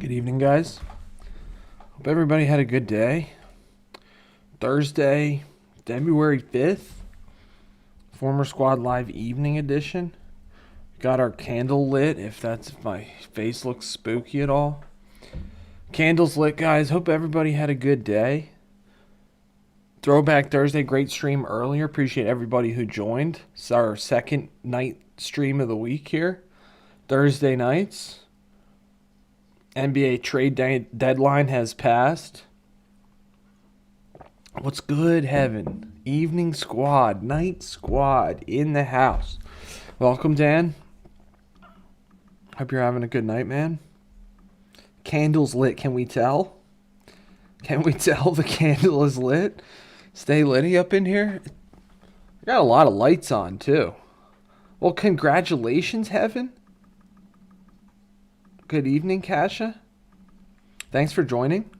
Good evening, guys. Hope everybody had a good day. Thursday, February 5th, Former Squad Live Evening Edition. Got our candle lit, if my face looks spooky at all. Candles lit, guys. Hope everybody had a good day. Throwback Thursday, great stream earlier. Appreciate everybody who joined. It's our second night stream of the week here. Thursday nights. NBA trade deadline has passed. What's good, Heaven? Evening squad, night squad in the house. Welcome, Dan. Hope you're having a good night, man. Candles lit, can we tell? Can we tell the candle is lit? Stay litty up in here. I got a lot of lights on, too. Well, congratulations, Heaven. Good evening, Kasha. Thanks for joining.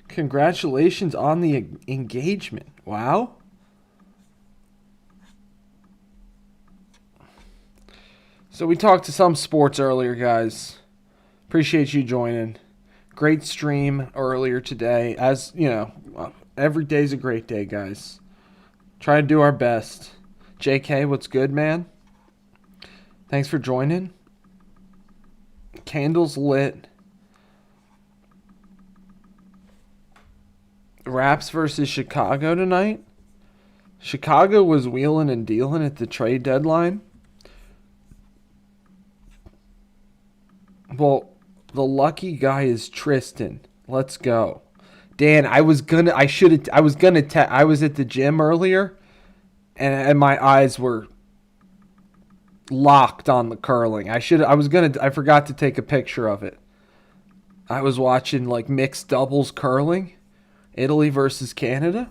Congratulations on the engagement. Wow. So we talked to some sports earlier, guys. Appreciate you joining. Great stream earlier today. As, you know, every day's a great day, guys. Try to do our best. JK, what's good, man? Thanks for joining. Candles lit. Raps versus Chicago tonight. Chicago was wheeling and dealing at the trade deadline. Well, the lucky guy is Tristan. Let's go. Dan, I was at the gym earlier and my eyes were locked on the curling. I forgot to take a picture of it. I was watching like mixed doubles curling, Italy versus Canada.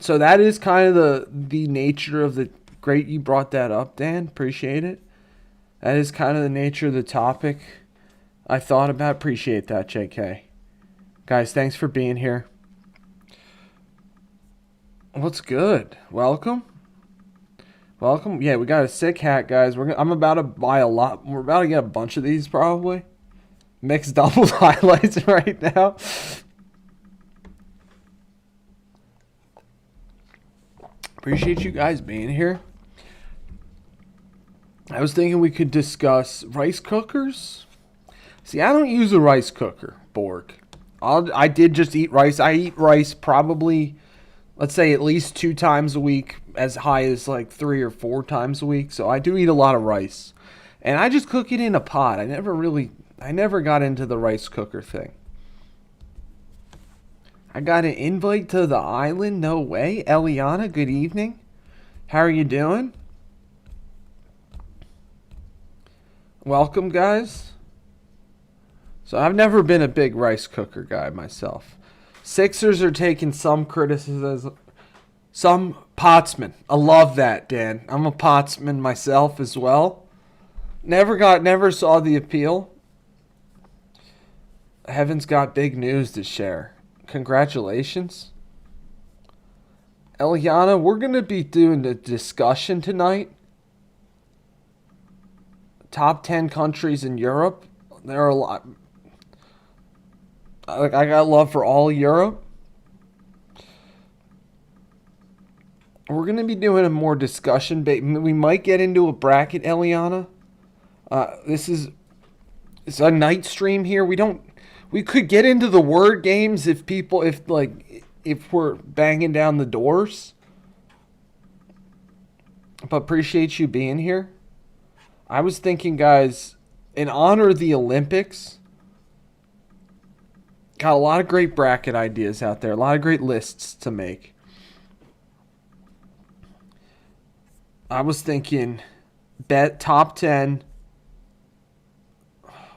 So that is kind of the nature of the great you brought that up, Dan. Appreciate it. That is kind of the nature of the topic I thought about. Appreciate that, JK. Guys, thanks for being here. What's good? Welcome. Yeah, we got a sick hat, guys. I'm about to buy a lot. We're about to get a bunch of these, probably. Mixed doubles highlights right now. Appreciate you guys being here. I was thinking we could discuss rice cookers. See, I don't use a rice cooker, Borg. I did just eat rice. I eat rice probably, let's say, at least 2 times a week, as high as like 3 or 4 times a week. So I do eat a lot of rice. And I just cook it in a pot. I never got into the rice cooker thing. I got an invite to the island. No way. Eliana, good evening. How are you doing? Welcome, guys. So I've never been a big rice cooker guy myself. Sixers are taking some criticism. Some potsman. I love that, Dan. I'm a potsman myself as well. Never saw the appeal. Heaven's got big news to share. Congratulations. Eliana, we're going to be doing a discussion tonight. Top 10 countries in Europe. There are a lot. I got love for all Europe. We're going to be doing a more discussion. We might get into a bracket, Eliana. It's a night stream here. We could get into the word games if we're banging down the doors. But appreciate you being here. I was thinking, guys, in honor of the Olympics, got a lot of great bracket ideas out there. A lot of great lists to make. I was thinking bet top 10.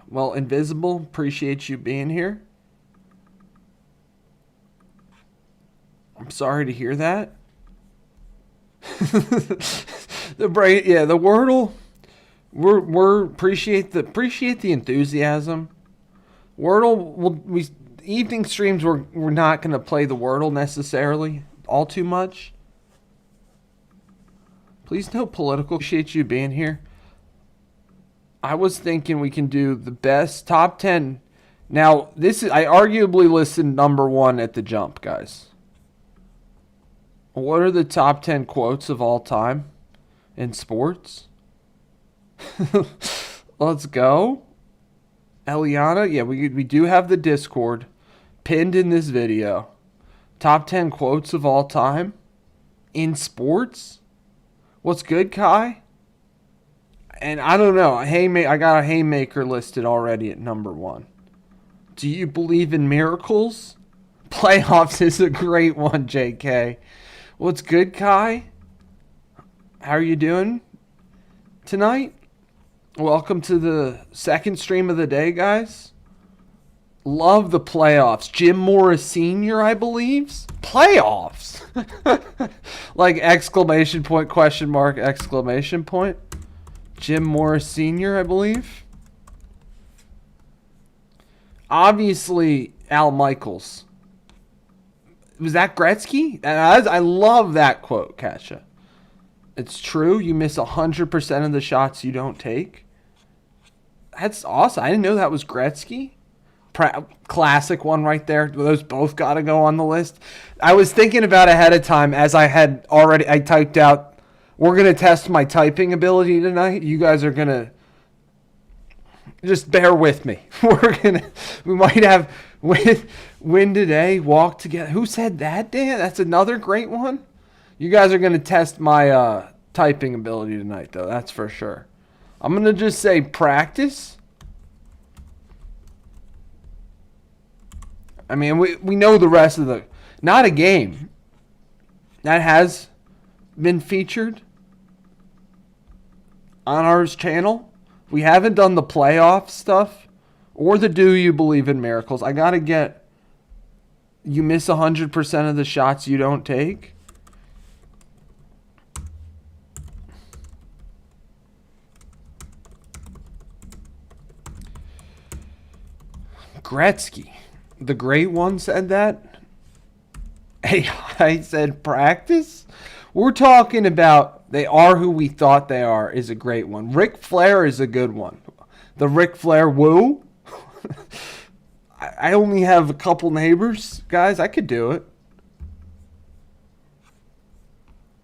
Well, Invisible, appreciate you being here. I'm sorry to hear that. The Wordle. We're appreciate the enthusiasm. Wordle, evening streams we're not going to play the Wordle necessarily all too much. Please no political. Appreciate you being here. I was thinking we can do the best top 10. Now, this is, I arguably listed number 1 at the jump, guys. What are the top 10 quotes of all time in sports? Let's go. Eliana, yeah, we do have the Discord pinned in this video. Top 10 quotes of all time in sports? What's good, Kai? And I don't know. I got a haymaker listed already at number 1. Do you believe in miracles? Playoffs is a great one, JK. What's good, Kai? How are you doing tonight? Welcome to the second stream of the day, guys. Love the playoffs. Jim Morris Sr., I believe. Playoffs? Like exclamation point, question mark, exclamation point. Jim Morris Sr., I believe. Obviously, Al Michaels. Was that Gretzky? I love that quote, Kasha. It's true. You miss 100% of the shots you don't take. That's awesome. I didn't know that was Gretzky. Classic one right there. Those both got to go on the list. I was thinking about ahead of time as I typed out, we're going to test my typing ability tonight. You guys are going to just bear with me. We might have win today, walk together. Who said that, Dan? That's another great one. You guys are going to test my typing ability tonight, though. That's for sure. I'm going to just say practice. I mean, we know the rest of the... Not a game. That has been featured on our channel. We haven't done the playoff stuff or the do you believe in miracles. I got to get... You miss 100% of the shots you don't take. Gretzky, the great one, said that. Hey, I said practice? We're talking about they are who we thought they are is a great one. Ric Flair is a good one. The Ric Flair woo. I only have a couple neighbors. Guys, I could do it.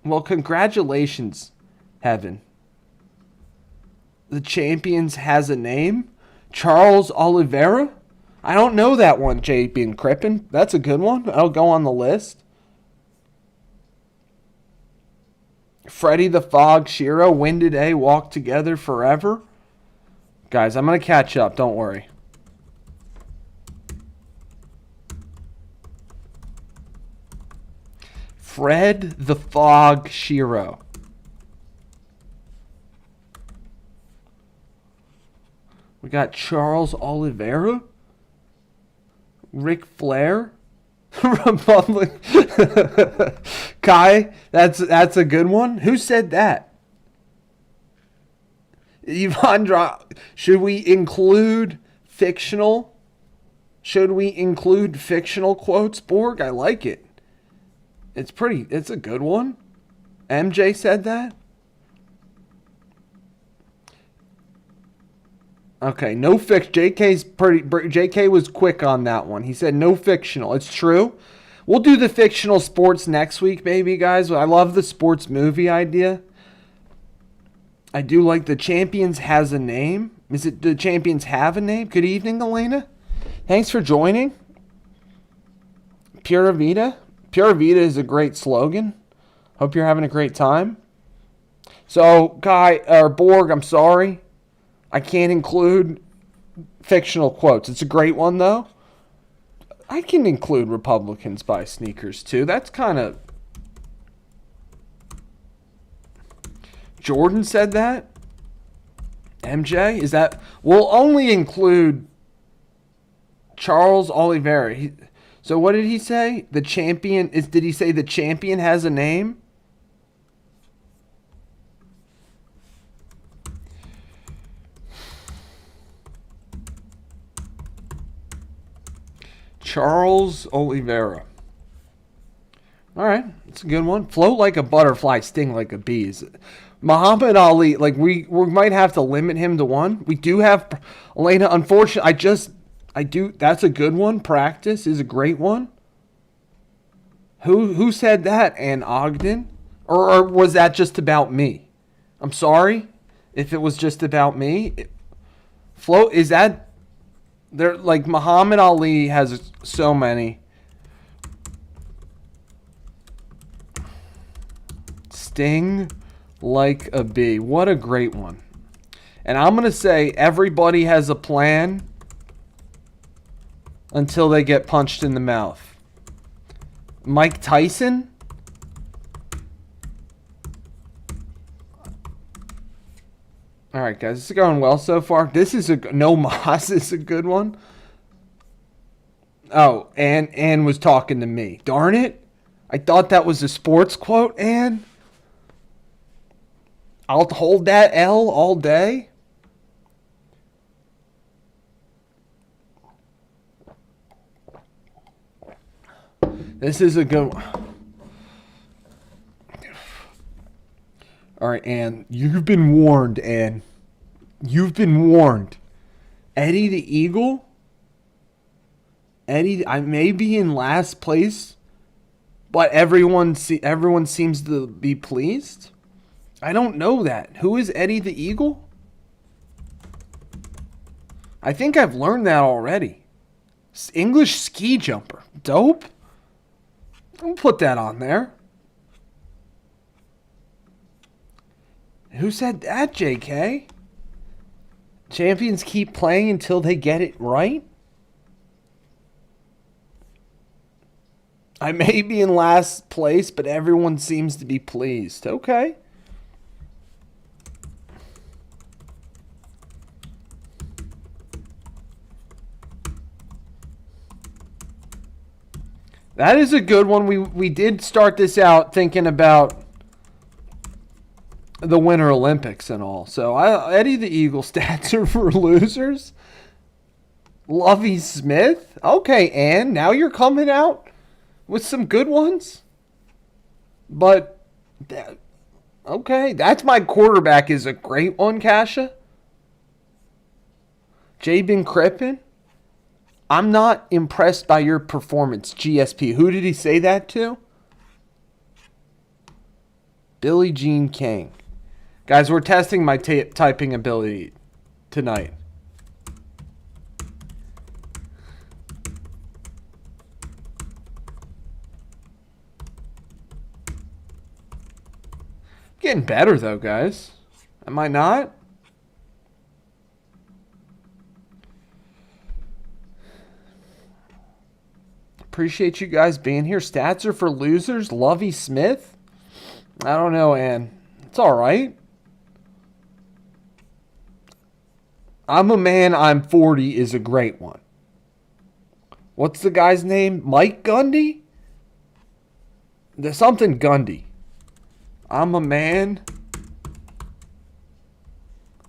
Well, congratulations, Heaven. The Champions has a name. Charles Oliveira. I don't know that one, JP and Crippen. That's a good one. I'll go on the list. Freddie the Fog Shiro, win today, walk together forever. Guys, I'm going to catch up. Don't worry. Fred the Fog Shiro. We got Charles Oliveira. Ric Flair. Republic. Kai, that's a good one. Who said that? Yvonne, should we include fictional? Should we include fictional quotes, Borg? I like it. It's a good one. MJ said that? Okay, no JK was quick on that one. He said no fictional. It's true. We'll do the fictional sports next week, maybe, guys. I love the sports movie idea. I do like the Champions has a name. Is it the Champions have a name? Good evening, Elena. Thanks for joining. Pura Vida. Pura Vida is a great slogan. Hope you're having a great time. So, Borg, I'm sorry. I can't include fictional quotes. It's a great one, though. I can include Republicans buy sneakers, too. That's kind of... Jordan said that? MJ? Is that... We'll only include Charles Oliveira. So what did he say? The champion... Did he say the champion has a name? Charles Oliveira. All right, it's a good one. Float like a butterfly, sting like a bee. Muhammad Ali, like we might have to limit him to one. We do have Elena. Unfortunately, I do. That's a good one. Practice is a great one. Who said that? Ann Ogden, or was that just about me? I'm sorry if it was just about me. Float is that there? Like Muhammad Ali has so many. Sting like a bee. What a great one. And I'm going to say everybody has a plan until they get punched in the mouth. Mike Tyson? All right, guys. This is going well so far. This is no Moss is a good one. Oh, Ann was talking to me. Darn it. I thought that was a sports quote, Ann. I'll hold that L all day. This is a good one. All right, Ann. You've been warned, Ann. You've been warned. Eddie the Eagle? Eddie, I may be in last place, but everyone seems to be pleased. I don't know that. Who is Eddie the Eagle? I think I've learned that already. English ski jumper. Dope. I'll put that on there. Who said that, JK? Champions keep playing until they get it right? I may be in last place, but everyone seems to be pleased. Okay. That is a good one. We did start this out thinking about the Winter Olympics and all. So Eddie the Eagle stats are for losers. Lovie Smith. Okay, Ann, now you're coming out with some good ones. But okay, that's my quarterback is a great one, Kasha. Jabin Crippen. I'm not impressed by your performance, GSP. Who did he say that to? Billie Jean King. Guys, we're testing my typing ability tonight. Getting better, though, guys. Am I not? Appreciate you guys being here. Stats are for losers. Lovie Smith? I don't know, Ann. It's all right. I'm a man, I'm 40 is a great one. What's the guy's name? Mike Gundy? There's something Gundy. I'm a man.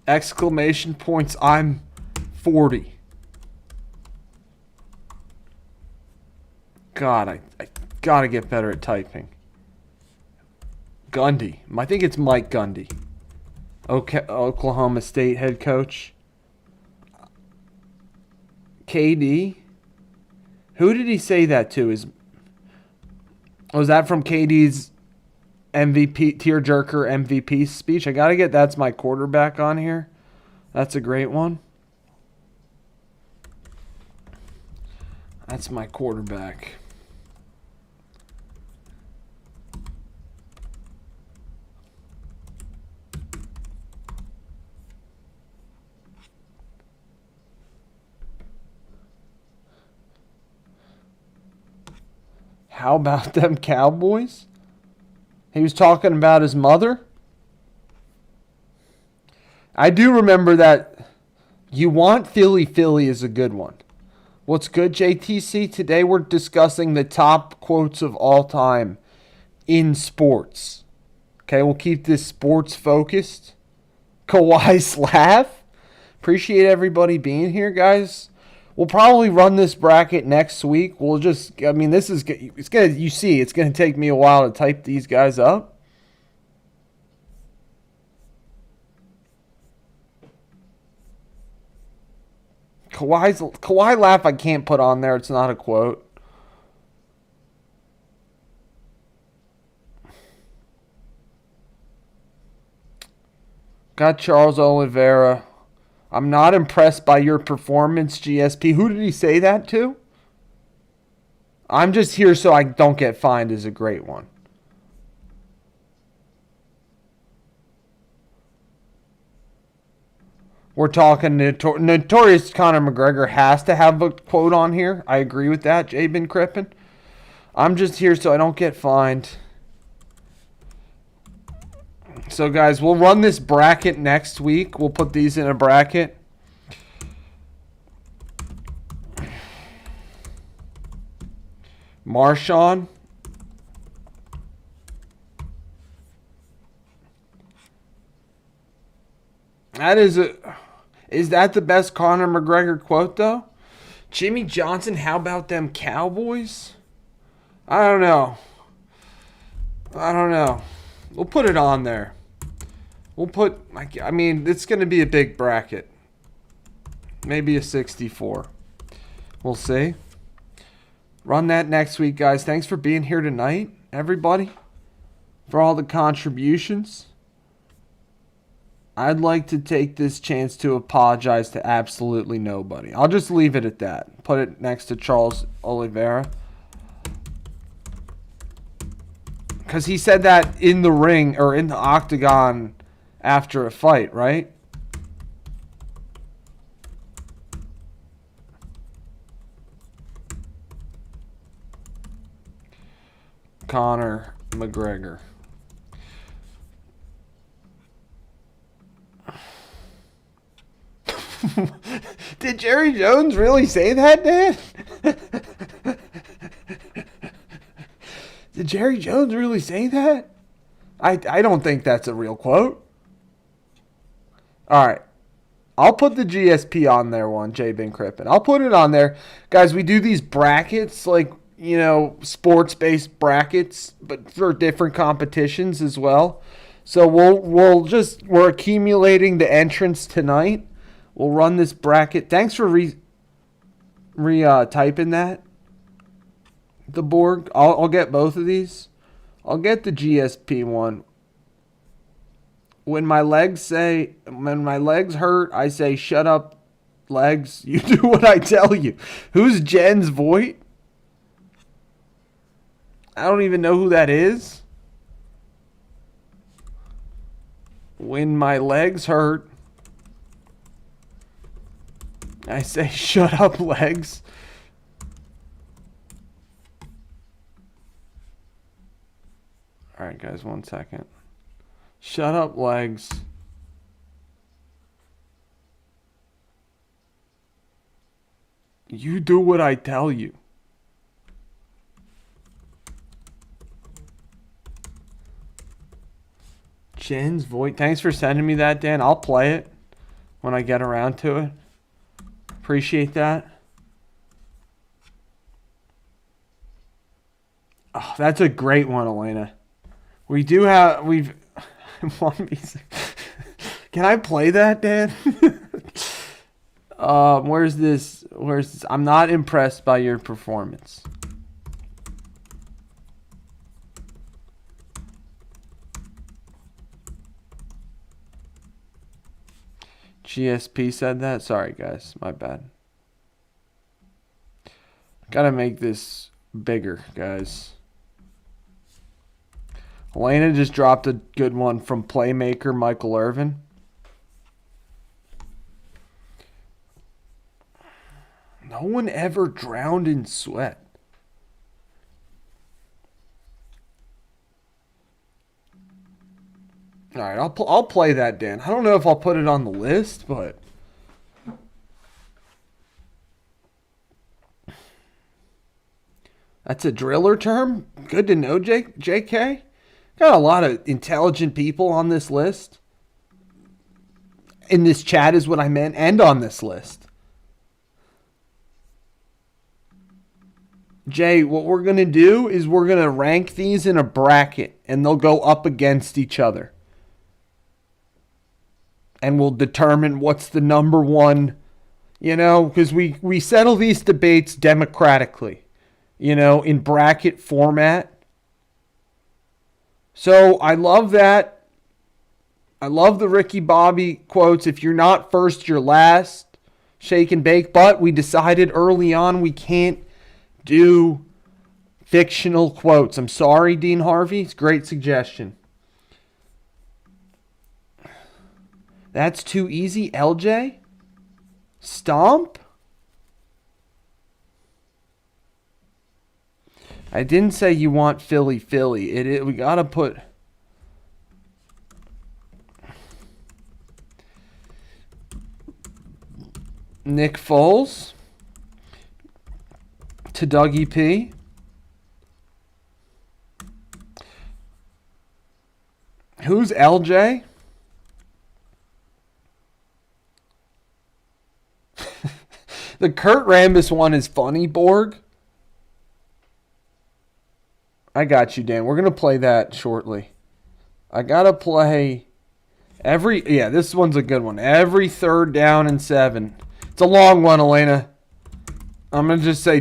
Exclamation points. I'm 40. God, I gotta get better at typing. Gundy. I think it's Mike Gundy. Okay, Oklahoma State head coach. KD. Who did he say that to? Was that from KD's MVP, tearjerker MVP speech? I gotta get that's my quarterback on here. That's a great one. That's my quarterback. How about them Cowboys? He was talking about his mother. I do remember that you want Philly is a good one. What's good, JTC? Today we're discussing the top quotes of all time in sports. Okay, we'll keep this sports focused. Kawhi's laugh. Appreciate everybody being here, guys. We'll probably run this bracket next week. We'll just, I mean, this is, it's going to, you see, it's going to take me a while to type these guys up. Kawhi laugh I can't put on there. It's not a quote. Got Charles Oliveira. I'm not impressed by your performance, GSP. Who did he say that to? I'm just here so I don't get fined is a great one. We're talking notorious Conor McGregor has to have a quote on here. I agree with that, Jabin Crippen. I'm just here so I don't get fined. So, guys, we'll run this bracket next week. We'll put these in a bracket. Marshawn. Is that the best Conor McGregor quote, though? Jimmy Johnson, how about them Cowboys? I don't know. We'll put it on there. I mean, it's going to be a big bracket. Maybe a 64. We'll see. Run that next week, guys. Thanks for being here tonight, everybody. For all the contributions. I'd like to take this chance to apologize to absolutely nobody. I'll just leave it at that. Put it next to Charles Oliveira. Because he said that in the ring or in the octagon after a fight, right? Conor McGregor. Did Jerry Jones really say that, Dan? Did Jerry Jones really say that? I don't think that's a real quote. All right. I'll put the GSP on there one, Jabin Crippen. I'll put it on there. Guys, we do these brackets, like, you know, sports-based brackets, but for different competitions as well. So we're accumulating the entrants tonight. We'll run this bracket. Thanks for typing that. The board. I'll get both of these. I'll get the GSP one. When my legs hurt, I say, shut up, legs. You do what I tell you. Who's Jens Voigt? I don't even know who that is. When my legs hurt, I say, shut up, legs. All right, guys, 1 second. Shut up, legs. You do what I tell you. Jens Voigt. Thanks for sending me that, Dan. I'll play it when I get around to it. Appreciate that. Oh, that's a great one, Elena. We've Can I play that, Dan? Where's this? I'm not impressed by your performance. GSP said that? Sorry, guys. My bad. Gotta make this bigger, guys. Elena just dropped a good one from playmaker Michael Irvin. No one ever drowned in sweat. All right, I'll play that, Dan. I don't know if I'll put it on the list, but that's a driller term. Good to know, JK. Got a lot of intelligent people on this list. In this chat is what I meant, and on this list. Jay, what we're going to do is we're going to rank these in a bracket, and they'll go up against each other. And we'll determine what's the number one, because we settle these debates democratically, in bracket format. So I love that. I love the Ricky Bobby quotes. If you're not first, you're last. Shake and bake. But we decided early on we can't do fictional quotes. I'm sorry, Dean Harvey. It's a great suggestion. That's too easy. LJ? Stomp? I didn't say you want Philly. We got to put... Nick Foles to Dougie P. Who's LJ? The Kurt Rambis one is funny, Borg. I got you, Dan. We're going to play that shortly. I got to play this one's a good one. Every 3rd down and 7. It's a long one, Elena. I'm going to just say ...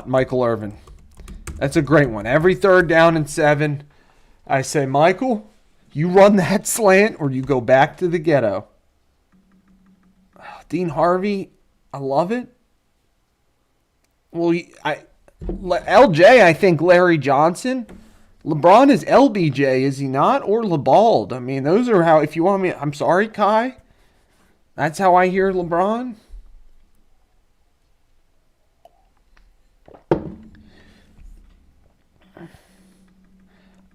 Michael Irvin. That's a great one. Every 3rd down and 7. I say, Michael, you run that slant or you go back to the ghetto. Dean Harvey, I love it. Well, LJ, I think Larry Johnson. LeBron is LBJ, is he not? Or LeBald. I mean, those are how, if you want me, I'm sorry, Kai. That's how I hear LeBron.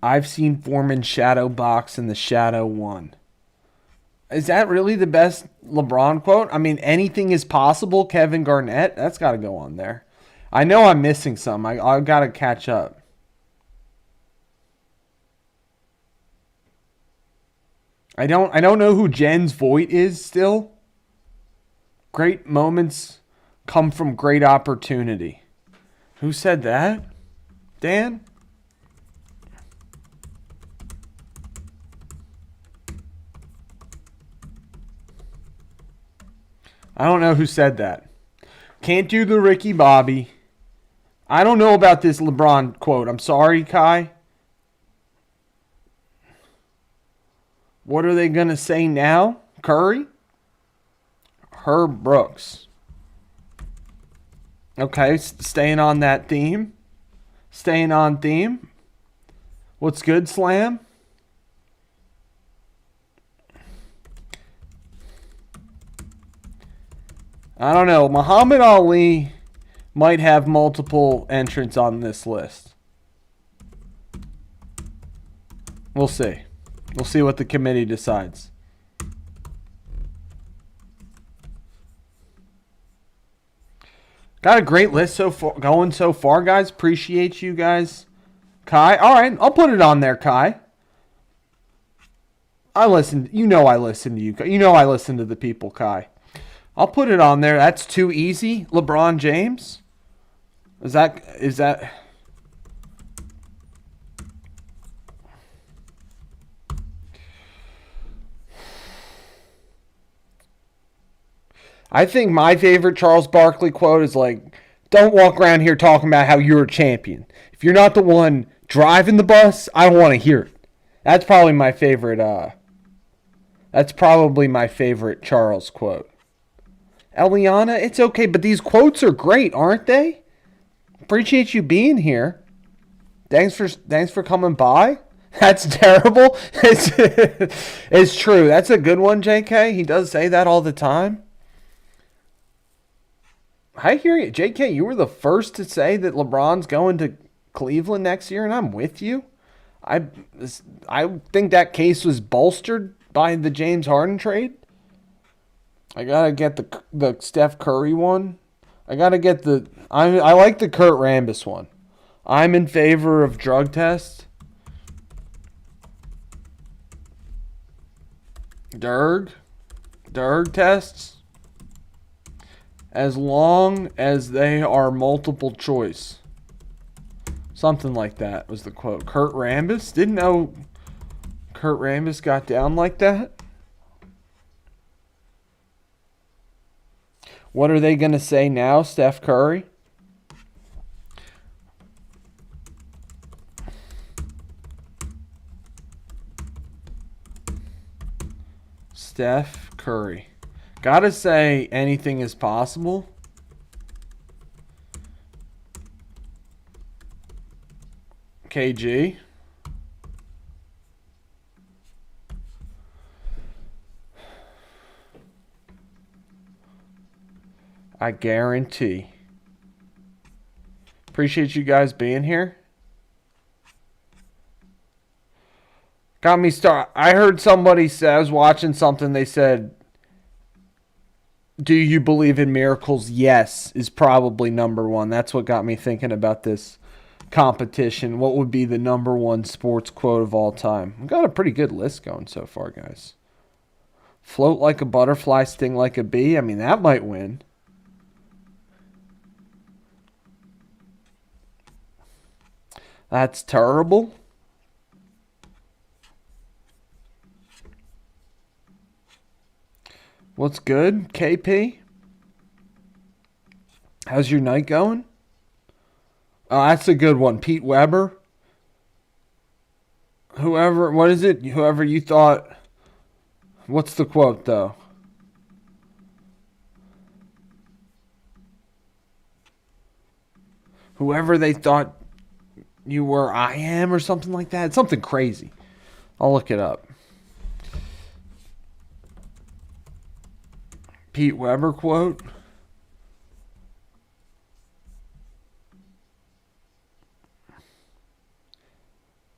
I've seen Foreman shadow box in the shadow one. Is that really the best LeBron quote? I mean, anything is possible, Kevin Garnett. That's got to go on there. I know I'm missing some. I've got to catch up. I don't know who Jens Voigt is still. Great moments come from great opportunity. Who said that? Dan? I don't know who said that. Can't do the Ricky Bobby. I don't know about this LeBron quote. I'm sorry, Kai. What are they going to say now? Curry? Herb Brooks. Okay, staying on that theme. Staying on theme. What's good, Slam? I don't know. Muhammad Ali might have multiple entrants on this list. We'll see. We'll see what the committee decides. Got a great list going so far, guys. Appreciate you guys. Kai. All right, I'll put it on there, Kai. I listen. You know I listen to you. You know I listen to the people, Kai. I'll put it on there. That's too easy. LeBron James. Is that? I think my favorite Charles Barkley quote is like, don't walk around here talking about how you're a champion. If you're not the one driving the bus, I don't want to hear it. That's probably my favorite. That's probably my favorite Charles quote. Eliana, it's okay, but these quotes are great, aren't they? Appreciate you being here. Thanks for coming by. That's terrible. It's true. That's a good one, JK. He does say that all the time. I hear you. JK, you were the first to say that LeBron's going to Cleveland next year, and I'm with you. I think that case was bolstered by the James Harden trade. I gotta get the Steph Curry one. I gotta get I like the Kurt Rambis one. I'm in favor of drug tests. Derg tests. As long as they are multiple choice. Something like that was the quote. Kurt Rambis? Didn't know Kurt Rambis got down like that. What are they going to say now, Steph Curry? Steph Curry. Gotta say, anything is possible. KG. I guarantee. Appreciate you guys being here. Got me started. I heard somebody say, I was watching something, they said, do you believe in miracles? Yes, is probably number one. That's what got me thinking about this competition. What would be the number one sports quote of all time? We've got a pretty good list going so far, guys. Float like a butterfly, sting like a bee. I mean, that might win. That's terrible. What's good, KP? How's your night going? Oh, that's a good one. Pete Weber. Whoever, what is it? Whoever you thought. What's the quote, though? Whoever they thought you were, I am, or something like that. It's something crazy. I'll look it up. Pete Weber quote.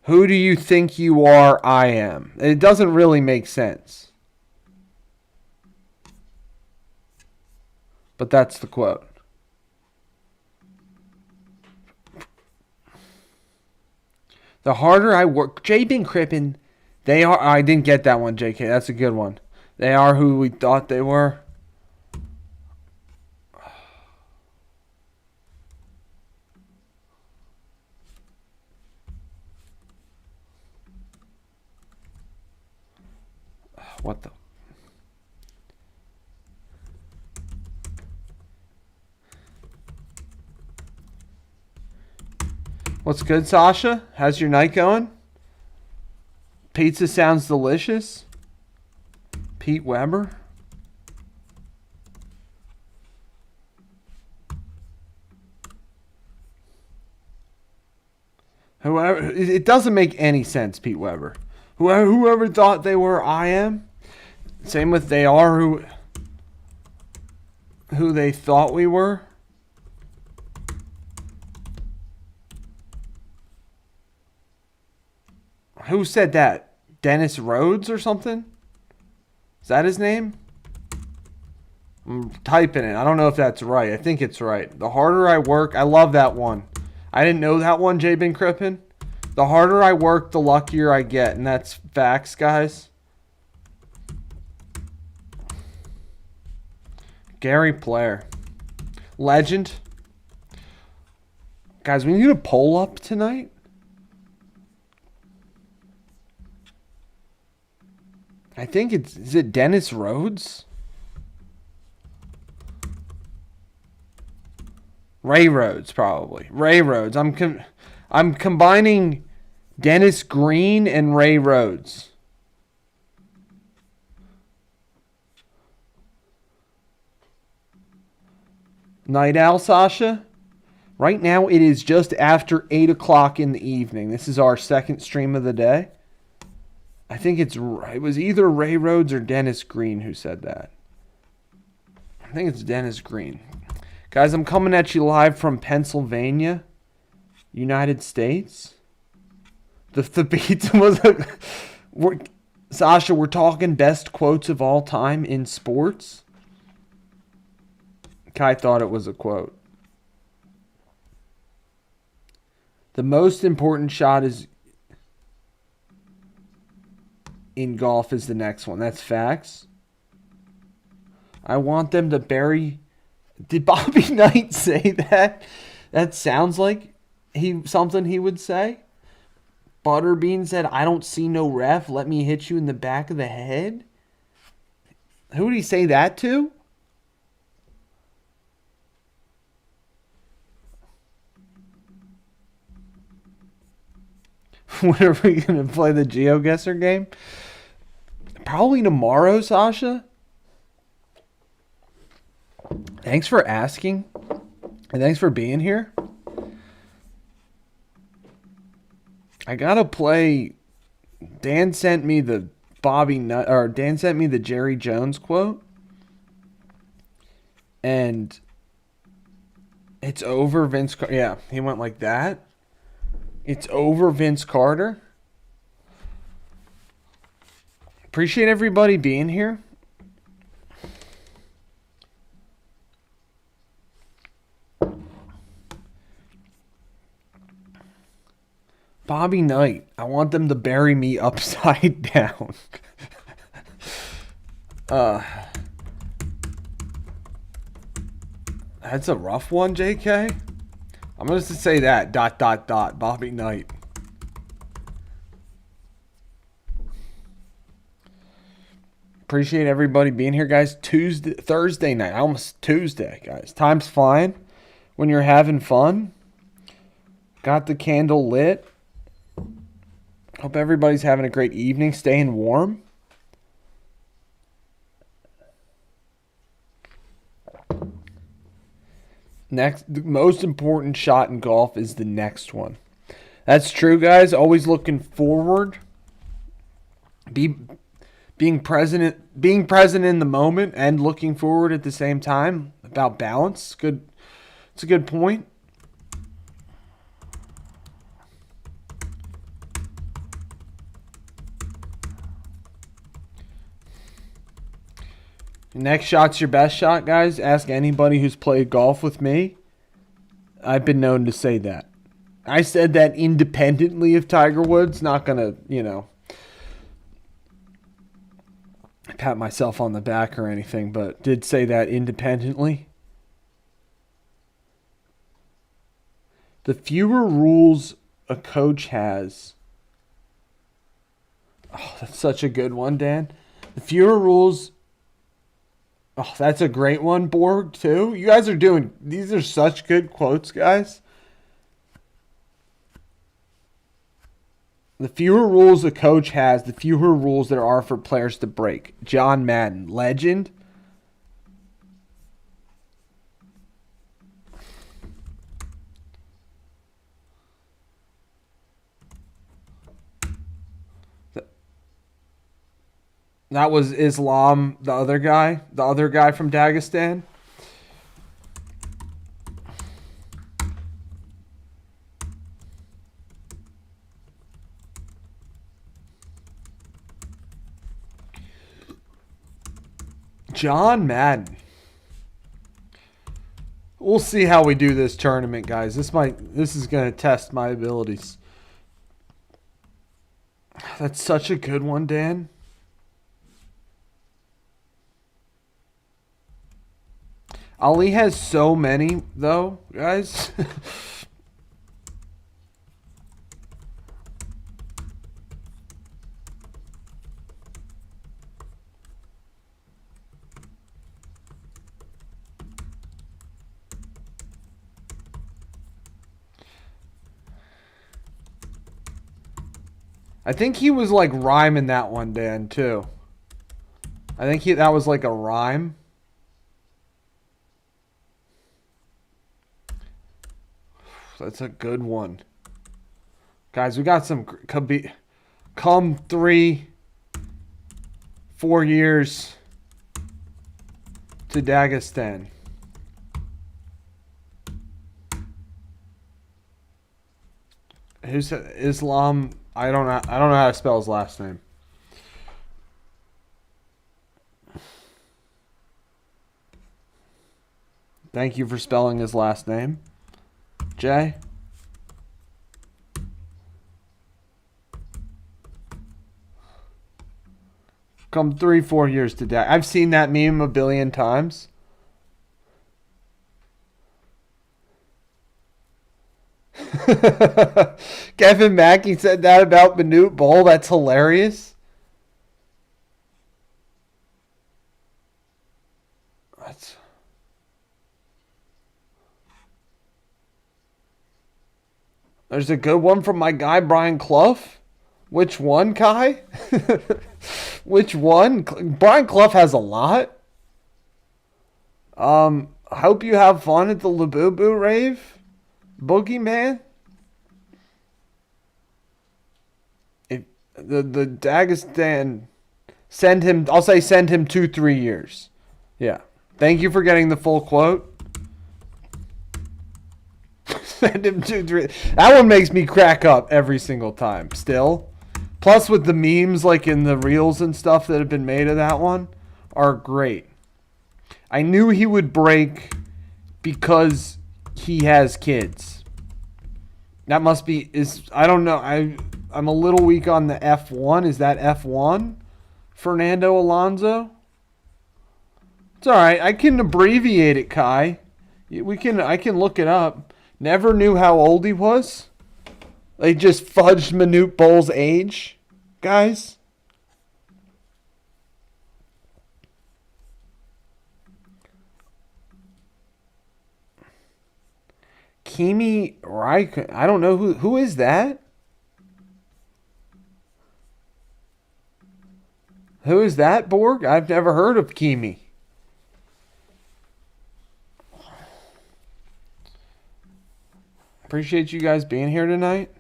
Who do you think you are? I am. It doesn't really make sense. But that's the quote. The harder I work. J.B. Crippen, they are. I didn't get that one, JK. That's a good one. They are who we thought they were. What the? What's good, Sasha? How's your night going? Pizza sounds delicious. Pete Weber. Whoever, it doesn't make any sense, Pete Weber. Whoever thought they were, I am. Same with they are who they thought we were. Who said that? Dennis Rhodes or something? Is that his name? I'm typing it. I don't know if that's right. I think it's right. The harder I work, I love that one. I didn't know that one, J.B. Crippen. The harder I work, the luckier I get. And that's facts, guys. Gary Player. Legend. Guys, we need a poll up tonight. I think is it Dennis Rhodes? Ray Rhodes, probably. Ray Rhodes. I'm combining Dennis Green and Ray Rhodes. Night Owl, Sasha? Right now it is just after 8 o'clock in the evening. This is our second stream of the day. I think it was either Ray Rhodes or Dennis Green who said that. I think it's Dennis Green. Guys, I'm coming at you live from Pennsylvania, United States. The pizza was Sasha, we're talking best quotes of all time in sports. Kai thought it was a quote. The most important shot is in golf is the next one. That's facts. I want them to bury. Did Bobby Knight say that? That sounds like something he would say. Butterbean said, "I don't see no ref. Let me hit you in the back of the head." Who did he say that to? When are we going to play the GeoGuessr game? Probably tomorrow, Sasha. Thanks for asking. And thanks for being here. I got to play. Dan sent me the Dan sent me the Jerry Jones quote. And it's over Vince Carter. Yeah, he went like that. It's over Vince Carter. Appreciate everybody being here. Bobby Knight, I want them to bury me upside down. That's a rough one, JK. I'm going to say that. ... Bobby Knight. Appreciate everybody being here, guys. Thursday night. Almost Tuesday, guys. Time's flying when you're having fun. Got the candle lit. Hope everybody's having a great evening. Staying warm. Next, the most important shot in golf is the next one. That's true, guys. Always looking forward. Being present in the moment and looking forward at the same time. About balance. Good. It's a good point. Next shot's your best shot, guys. Ask anybody who's played golf with me. I've been known to say that. I said that independently of Tiger Woods. Not going to, pat myself on the back or anything, but did say that independently. The fewer rules a coach has. Oh, that's such a good one, Dan. The fewer rules. Oh, that's a great one, Borg, too. You guys are doing... These are such good quotes, guys. The fewer rules a coach has, the fewer rules there are for players to break. John Madden, legend. That was Islam, the other guy from Dagestan. John Madden. We'll see how we do this tournament, guys. This is going to test my abilities. That's such a good one, Dan. Ali has so many, though, guys. I think he was like rhyming that one, Dan, too. I think that was like a rhyme. That's a good one. Guys, we got some... Come 3, 4 years to Dagestan. Who's Islam? I don't know how to spell his last name. Thank you for spelling his last name. Jay? Come 3, 4 years to Dak. I've seen that meme a billion times. Kevin Mackey said that about Manute Bol. That's hilarious. That's... There's a good one from my guy Brian Clough. Which one, Kai? Which one? Brian Clough has a lot. Hope you have fun at the Labubu rave, Boogeyman. If the Dagestan, send him. I'll say send him 2-3 years. Yeah. Thank you for getting the full quote. Send him 2-3. That one makes me crack up every single time. Still, plus with the memes like in the reels and stuff that have been made of that one are great. I knew he would break because he has kids. That must be I don't know. I'm a little weak on the F1. Is that F1? Fernando Alonso? It's all right. I can abbreviate it, Kai. I can look it up. Never knew how old he was. They just fudged Manute Bol's age, guys. Kimi Raikkonen. I don't know who is that? Who is that, Borg? I've never heard of Kimi. Appreciate you guys being here tonight.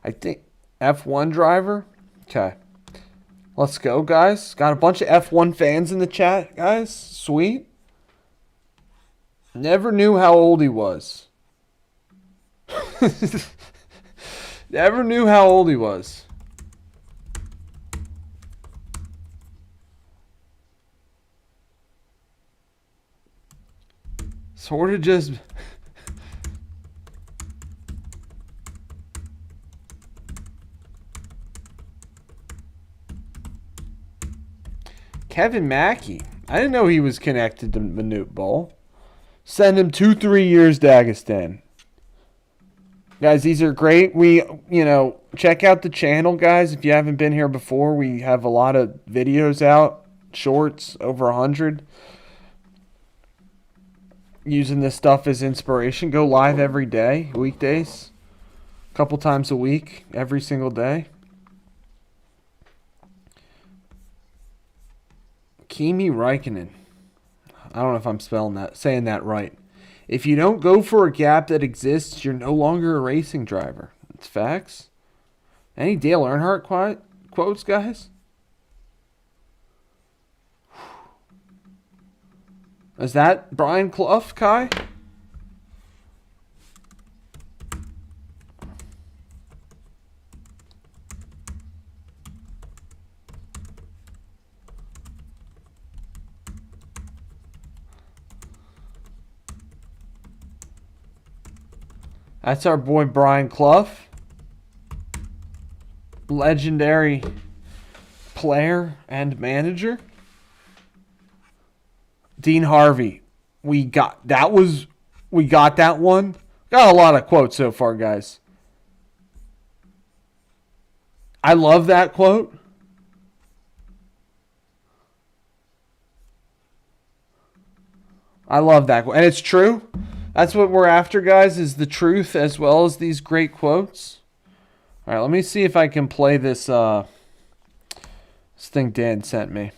I think F1 driver. Okay. Let's go, guys. Got a bunch of F1 fans in the chat, guys. Sweet. Never knew how old he was. Never knew how old he was. Sort of just... Kevin Mackey. I didn't know he was connected to Manute Bol. Send him 2-3 years, Dagestan. Guys, these are great. Check out the channel, guys. If you haven't been here before, we have a lot of videos out. Shorts, over 100. Using this stuff as inspiration. Go live every day, weekdays. A couple times a week, every single day. Kimi Raikkonen. I don't know if I'm saying that right. If you don't go for a gap that exists, you're no longer a racing driver. It's facts. Any Dale Earnhardt quotes, guys? Is that Brian Clough, Kai? That's our boy Brian Clough. Legendary player and manager. Dean Harvey. We got that one. Got a lot of quotes so far, guys. I love that quote. I love that quote. And it's true. That's what we're after, guys, is the truth as well as these great quotes. All right, let me see if I can play this this thing Dan sent me.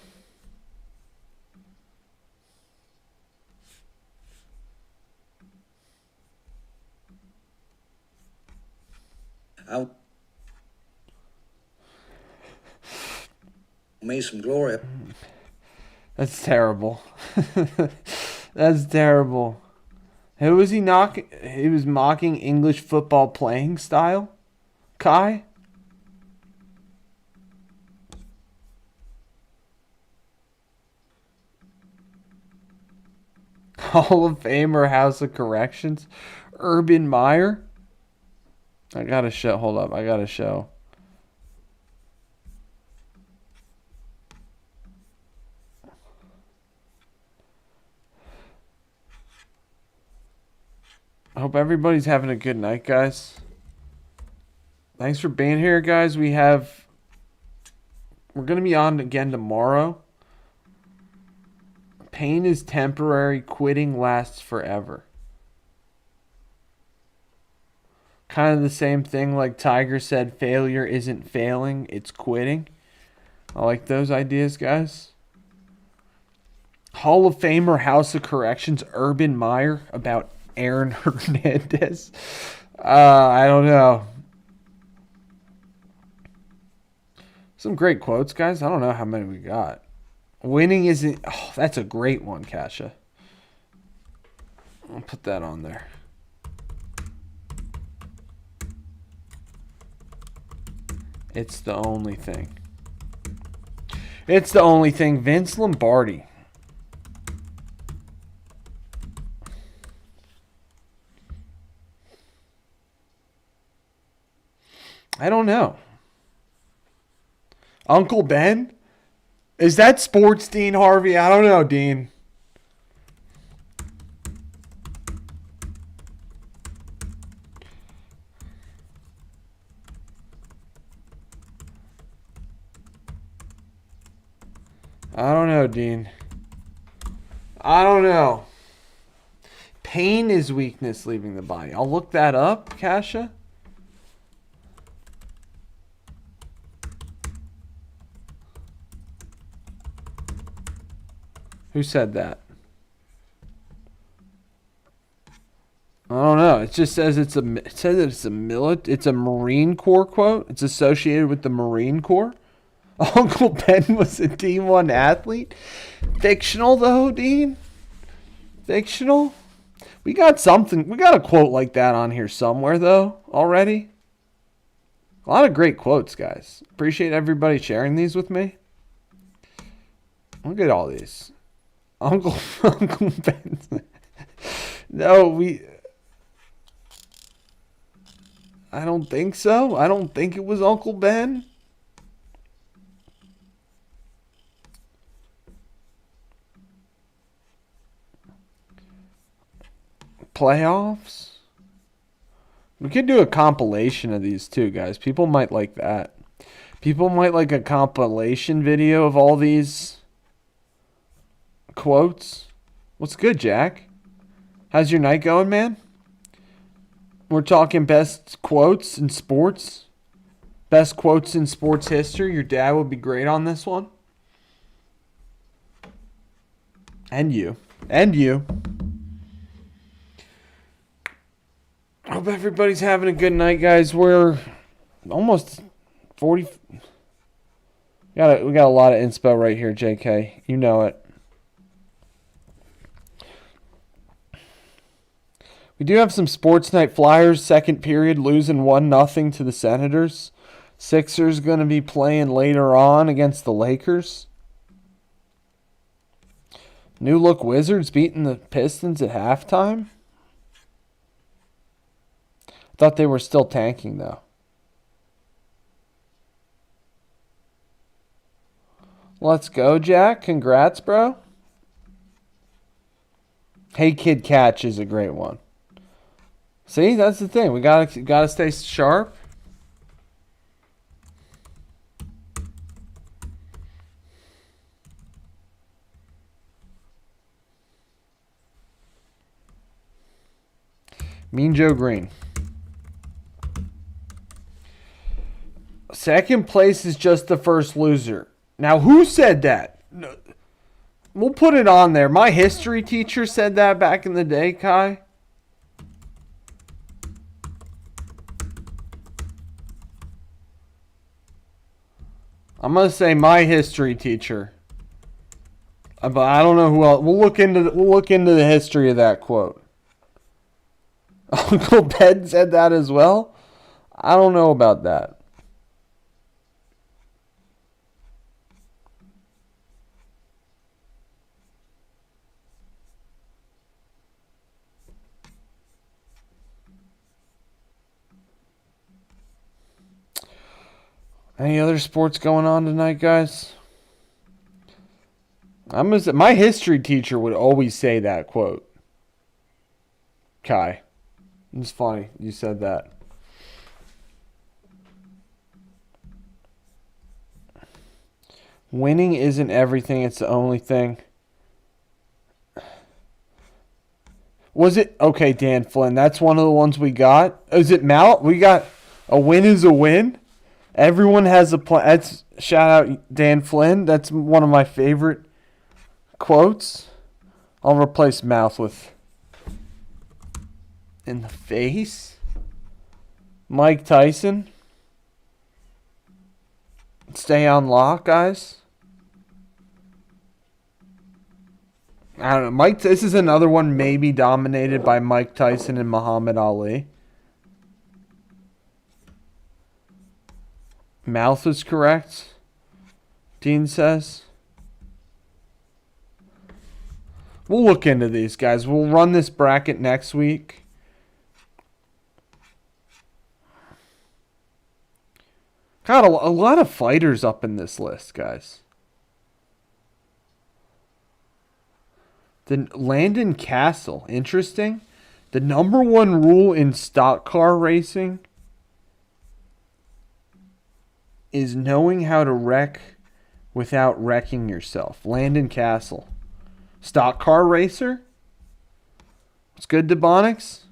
I made some glory. That's terrible. That's terrible. Who was he knocking? He was mocking English football playing style? Kai? Hall of Famer, House of Corrections? Urban Meyer? I gotta show. Hold up. I gotta show. I hope everybody's having a good night, guys. Thanks for being here, guys. We're going to be on again tomorrow. Pain is temporary, quitting lasts forever. Kind of the same thing like Tiger said, failure isn't failing, it's quitting. I like those ideas, guys. Hall of Famer, House of Corrections, Urban Meyer about Aaron Hernandez. I don't know. Some great quotes, guys. I don't know how many we got. Winning isn't... Oh, that's a great one, Kasha. I'll put that on there. It's the only thing. It's the only thing. Vince Lombardi. I don't know. Uncle Ben? Is that sports, Dean Harvey? I don't know, Dean. I don't know, Dean. I don't know. Pain is weakness leaving the body. I'll look that up, Kasha. Who said that? I don't know. It just says it's a Marine Corps quote. It's associated with the Marine Corps. Uncle Ben was a D1 athlete. Fictional though, Dean? Fictional? We got something. We got a quote like that on here somewhere though already. A lot of great quotes, guys. Appreciate everybody sharing these with me. Look at all these. Uncle Ben. No, I don't think so. I don't think it was Uncle Ben. Playoffs? We could do a compilation of these too, guys. People might like that. People might like a compilation video of all these quotes. What's good, Jack? How's your night going, man? We're talking best quotes in sports. Best quotes in sports history. Your dad would be great on this one. And you. And you. Hope everybody's having a good night, guys. We're almost 40. We got a lot of inspo right here, JK. You know it. We do have some sports night. Flyers second period losing 1-0 to the Senators. Sixers going to be playing later on against the Lakers. New look Wizards beating the Pistons at halftime. Thought they were still tanking though. Let's go, Jack. Congrats, bro. Hey Kid Catch is a great one. See, that's the thing. We gotta stay sharp. Mean Joe Green. Second place is just the first loser. Now, who said that? No, we'll put it on there. My history teacher said that back in the day, Kai. I'm going to say my history teacher. But I don't know who else. We'll look into the history of that quote. Uncle Ben said that as well? I don't know about that. Any other sports going on tonight, guys? My history teacher would always say that quote. Kai. It's funny you said that. Winning isn't everything, it's the only thing. Was it? Okay, Dan Flynn. That's one of the ones we got. Is it Mal? We got a win is a win. Everyone has a plan. That's shout out Dan Flynn. That's one of my favorite quotes. I'll replace mouth with in the face. Mike Tyson. Stay on lock, guys. I don't know. Mike. This is another one maybe dominated by Mike Tyson and Muhammad Ali. Mouth is correct. Dean says. We'll look into these guys. We'll run this bracket next week. Got a lot of fighters up in this list, guys. Then Landon Castle, interesting. The number one rule in stock car racing is knowing how to wreck without wrecking yourself. Landon Castle. Stock car racer? What's good, Debonics?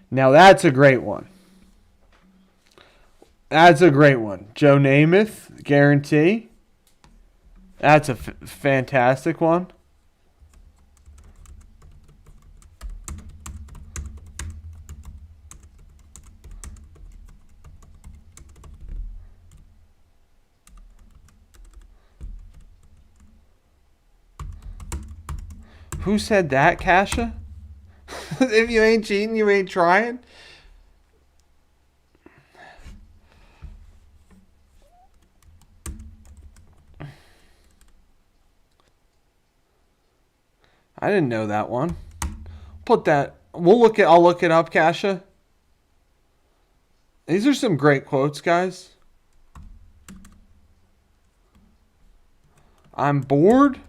Now that's a great one. That's a great one. Joe Namath, guarantee. That's a fantastic one. Who said that, Kasha? If you ain't cheating, you ain't trying. I didn't know that one. Put that. I'll look it up, Kasha. These are some great quotes, guys. I'm bored.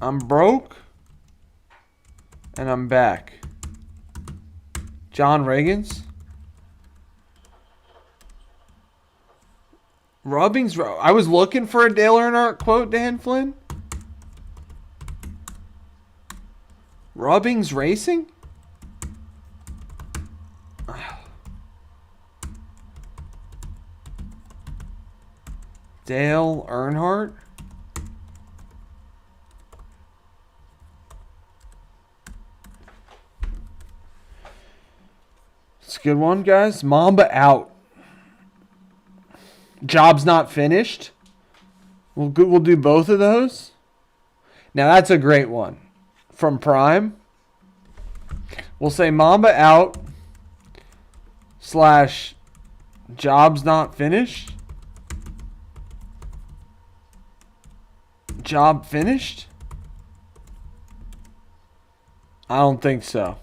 I'm broke. And I'm back. John Reagan's. Rubbings. I was looking for a Dale Earnhardt quote, Dan Flynn. Rubbings Racing? Dale Earnhardt? It's a good one, guys. Mamba out. Job's not finished. We'll do both of those. Now that's a great one. From Prime. We'll say Mamba out / job's not finished. Job finished? I don't think so.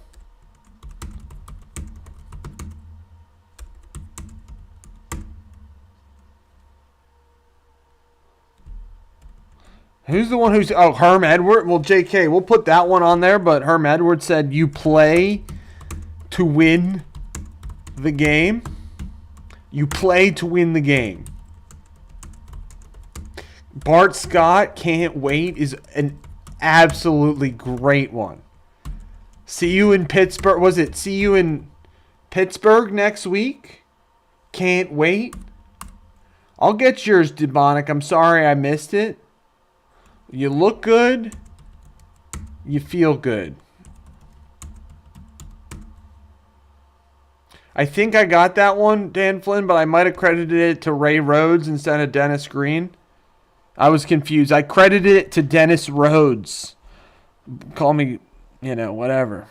Who's the one who's... Oh, Herm Edwards. Well, JK, we'll put that one on there, but Herm Edwards said you play to win the game. You play to win the game. Bart Scott, can't wait, is an absolutely great one. See you in Pittsburgh. Was it see you in Pittsburgh next week? Can't wait. I'll get yours, Demonic. I'm sorry I missed it. You look good. You feel good. I think I got that one, Dan Flynn, but I might have credited it to Ray Rhodes instead of Dennis Green. I was confused. I credited it to Dennis Rhodes. Call me, whatever.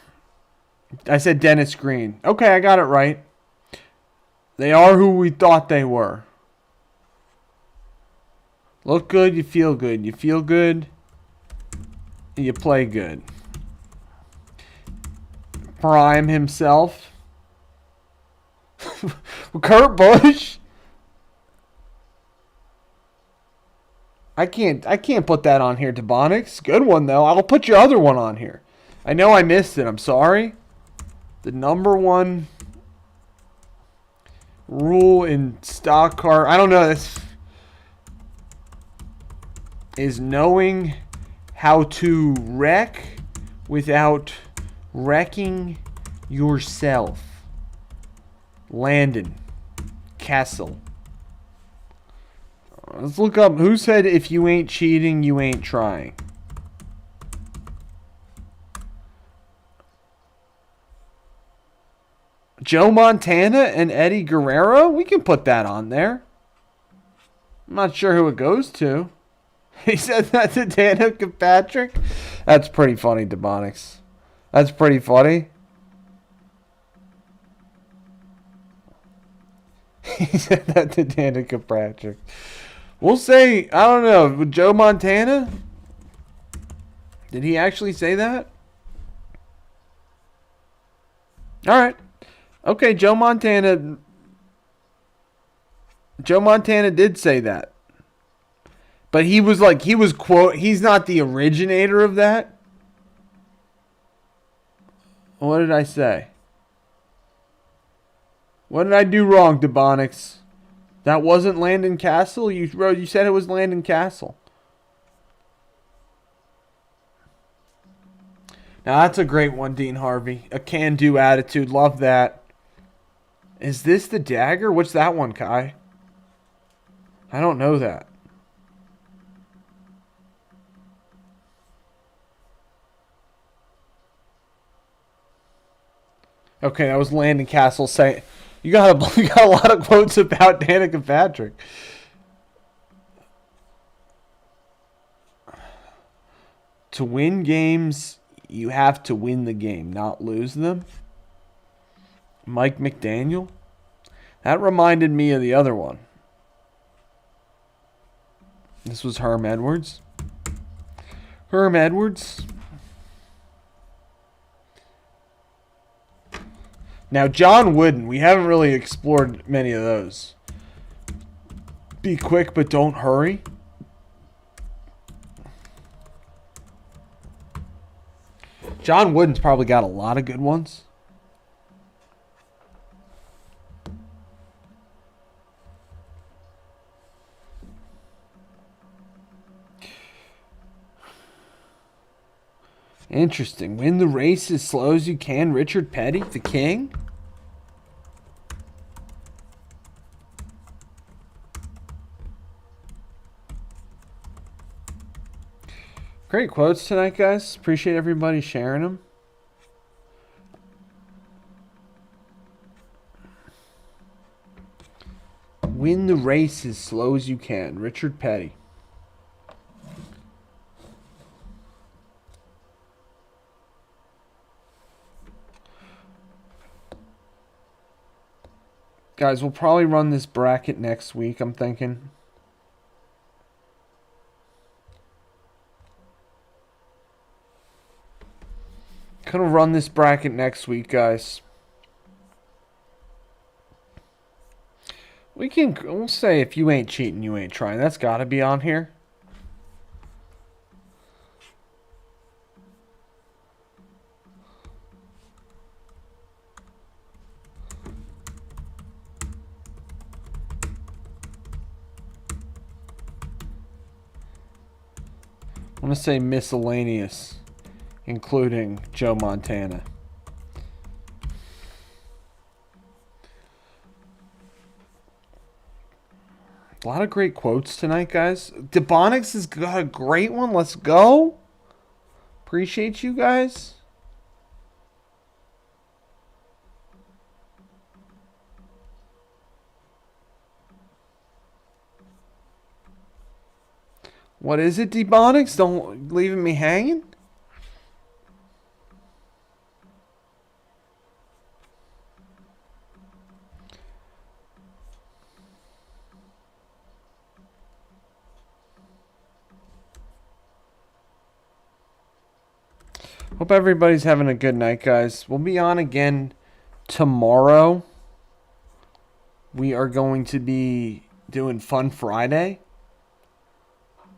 I said Dennis Green. Okay, I got it right. They are who we thought they were. Look good, you feel good. You feel good, You play good. Prime himself. Kurt Busch. I can't put that on here, Debonix. Good one though. I'll put your other one on here. I know I missed it. I'm sorry. The number one rule in stock car, I don't know, this is knowing how to wreck without wrecking yourself. Landon Castle. Let's look up who said if you ain't cheating, you ain't trying. Joe Montana and Eddie Guerrero? We can put that on there. I'm not sure who it goes to. He said that to Danica Patrick? That's pretty funny, Debonix. That's pretty funny. He said that to Danica Patrick. We'll say, I don't know, with Joe Montana? Did he actually say that? All right. Okay, Joe Montana. Joe Montana did say that. But he was like, he's not the originator of that. What did I say? What did I do wrong, Debonix? That wasn't Landon Castle? You said it was Landon Castle. Now that's a great one, Dean Harvey. A can-do attitude. Love that. Is this the dagger? What's that one, Kai? I don't know that. Okay, that was Landon Castle saying... You got a lot of quotes about Danica Patrick. To win games, you have to win the game, not lose them. Mike McDaniel. That reminded me of the other one. This was Herm Edwards. Herm Edwards. Now, John Wooden, we haven't really explored many of those. Be quick, but don't hurry. John Wooden's probably got a lot of good ones. Interesting. Win the race as slow as you can. Richard Petty, the king. Great quotes tonight, guys. Appreciate everybody sharing them. Win the race as slow as you can. Richard Petty. Guys, we'll probably run this bracket next week, I'm thinking. Gonna run this bracket next week, guys. We'll say if you ain't cheating, you ain't trying. That's gotta be on here. I'm going to say miscellaneous, including Joe Montana. A lot of great quotes tonight, guys. Debonix has got a great one. Let's go. Appreciate you guys. What is it, Debonix? Don't leaving me hanging? Hope everybody's having a good night, guys. We'll be on again tomorrow. We are going to be doing Fun Friday.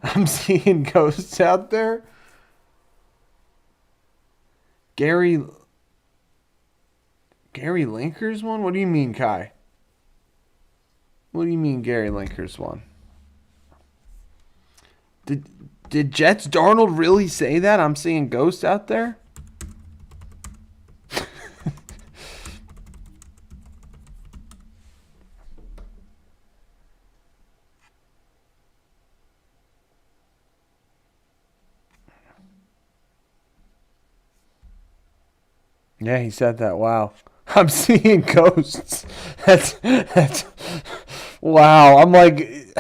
I'm seeing ghosts out there. Gary Linker's one? What do you mean, Kai? What do you mean Gary Linker's one? Did Jets Darnold really say that? I'm seeing ghosts out there? Yeah, he said that. Wow. I'm seeing ghosts. That's wow. I'm like,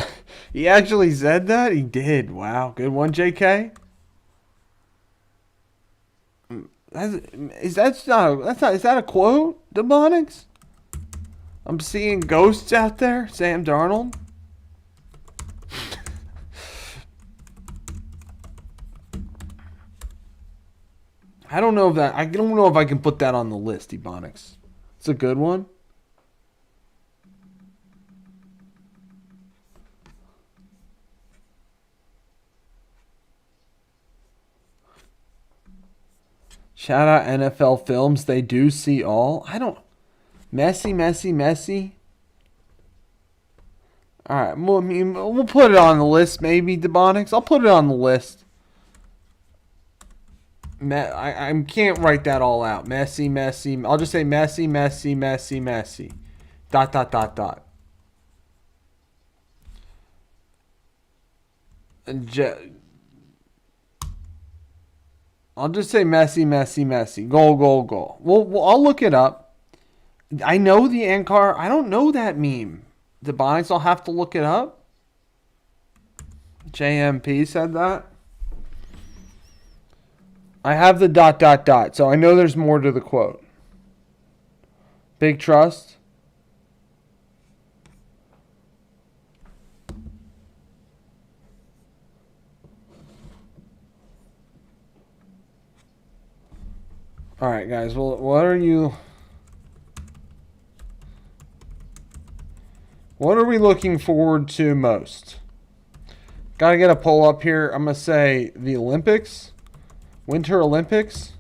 he actually said that? He did. Wow. Good one, JK. Is that a quote, Demonics? I'm seeing ghosts out there, Sam Darnold. I don't know if I can put that on the list, Ebonics. It's a good one. Shout out NFL Films. They do see all. I don't. Messy. All right, we'll put it on the list, maybe, Demonics. I'll put it on the list. I can't write that all out. Messy. I'll just say messy. Dot. I'll just say messy. Goal. Well, I'll look it up. I know the Ankar. I don't know that meme. Demonics, I'll have to look it up. JMP said that. I have the dot, so I know there's more to the quote. Big trust. All right, guys. Well, what are we looking forward to most? Got to get a poll up here. I'm going to say the Olympics, Winter Olympics,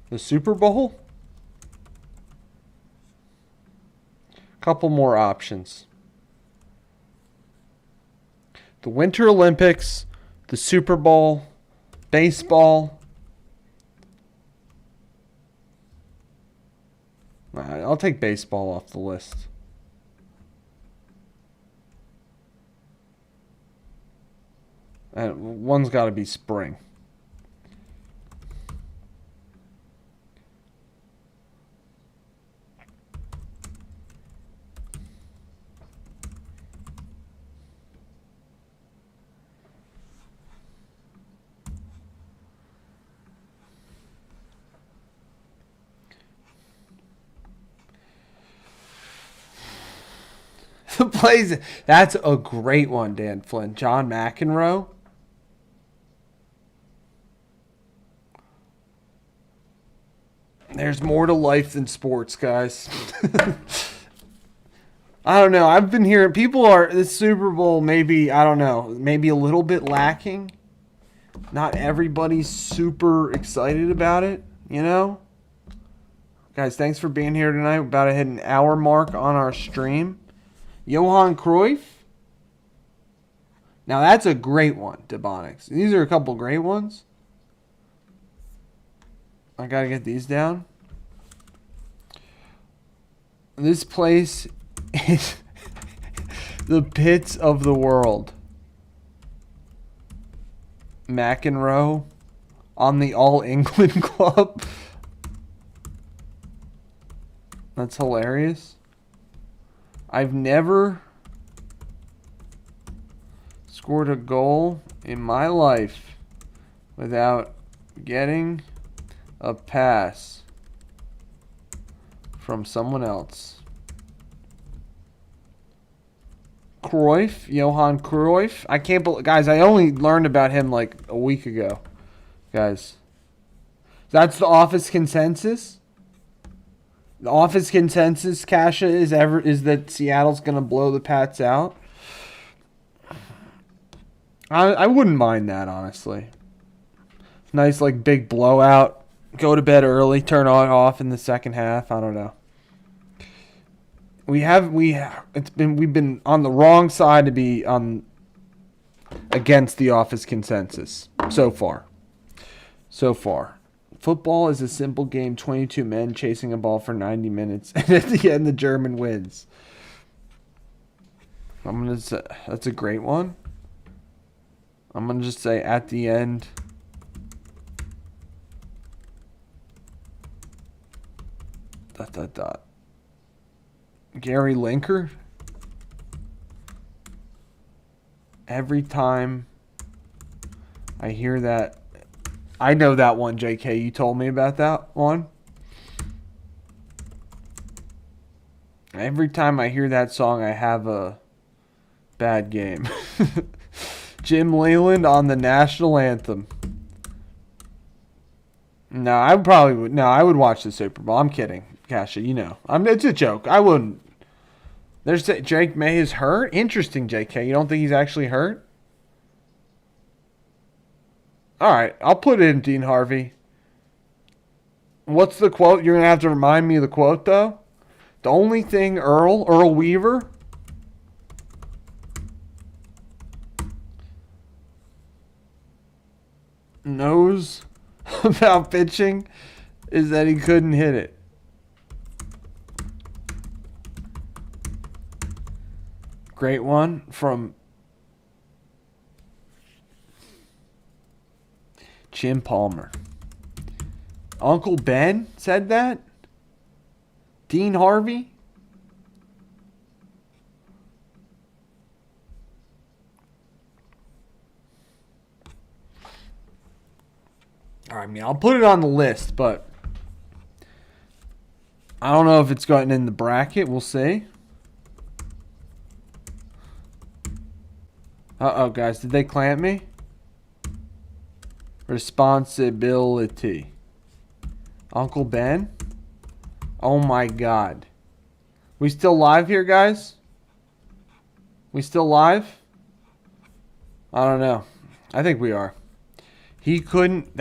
the Super Bowl. Couple more options. The Winter Olympics, the Super Bowl, baseball. I'll take baseball off the list. And one's got to be spring. The plays. That's a great one, Dan Flynn. John McEnroe. There's more to life than sports, guys. I don't know. I've been hearing people are this Super Bowl maybe, I don't know, maybe a little bit lacking. Not everybody's super excited about it, you know? Guys, thanks for being here tonight. We're about to hit an hour mark on our stream. Johan Cruyff. Now that's a great one, Demonics. These are a couple great ones. I gotta get these down. This place is the pits of the world. McEnroe on the All England Club. That's hilarious. I've never scored a goal in my life without getting a pass from someone else. Cruyff, Johan Cruyff. I can't believe, guys, I only learned about him like a week ago. Guys, That's the office consensus. The office consensus, Kasha, is that Seattle's gonna blow the Pats out. I wouldn't mind that, honestly. Nice, like, big blowout. Go to bed early, turn it off in the second half. I don't know. We've been on the wrong side to be on against the office consensus so far. So far. Football is a simple game, 22 men chasing a ball for 90 minutes, and at the end the German wins. I'm going to say that's a great one. I'm going to just say at the end ... Gary Lineker. Every time I hear that, I know that one, JK. You told me about that one. Every time I hear that song, I have a bad game. Jim Leland on the national anthem. No, I would watch the Super Bowl. I'm kidding, Kasha. You know, it's a joke. I wouldn't. There's Drake May is hurt. Interesting, JK. You don't think he's actually hurt? All right, I'll put it in, Dean Harvey. What's the quote? You're gonna have to remind me of the quote, though. The only thing Earl Weaver, knows about pitching is that he couldn't hit it. Great one from Jim Palmer. Uncle Ben said that? Dean Harvey? I mean, I'll put it on the list, but I don't know if it's gotten in the bracket. We'll see. Uh-oh, guys. Did they clamp me? Responsibility. Uncle Ben? Oh, my God. We still live here, guys? We still live? I don't know. I think we are. He couldn't...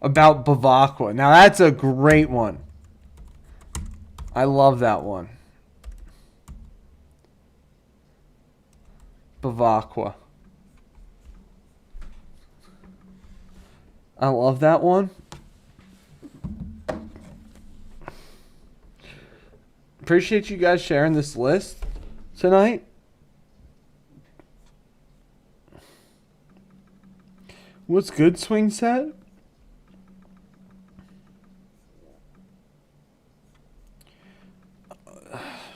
About Bavacqua. Now that's a great one. I love that one. Bavacqua. I love that one. Appreciate you guys sharing this list tonight. What's good, Swing Set?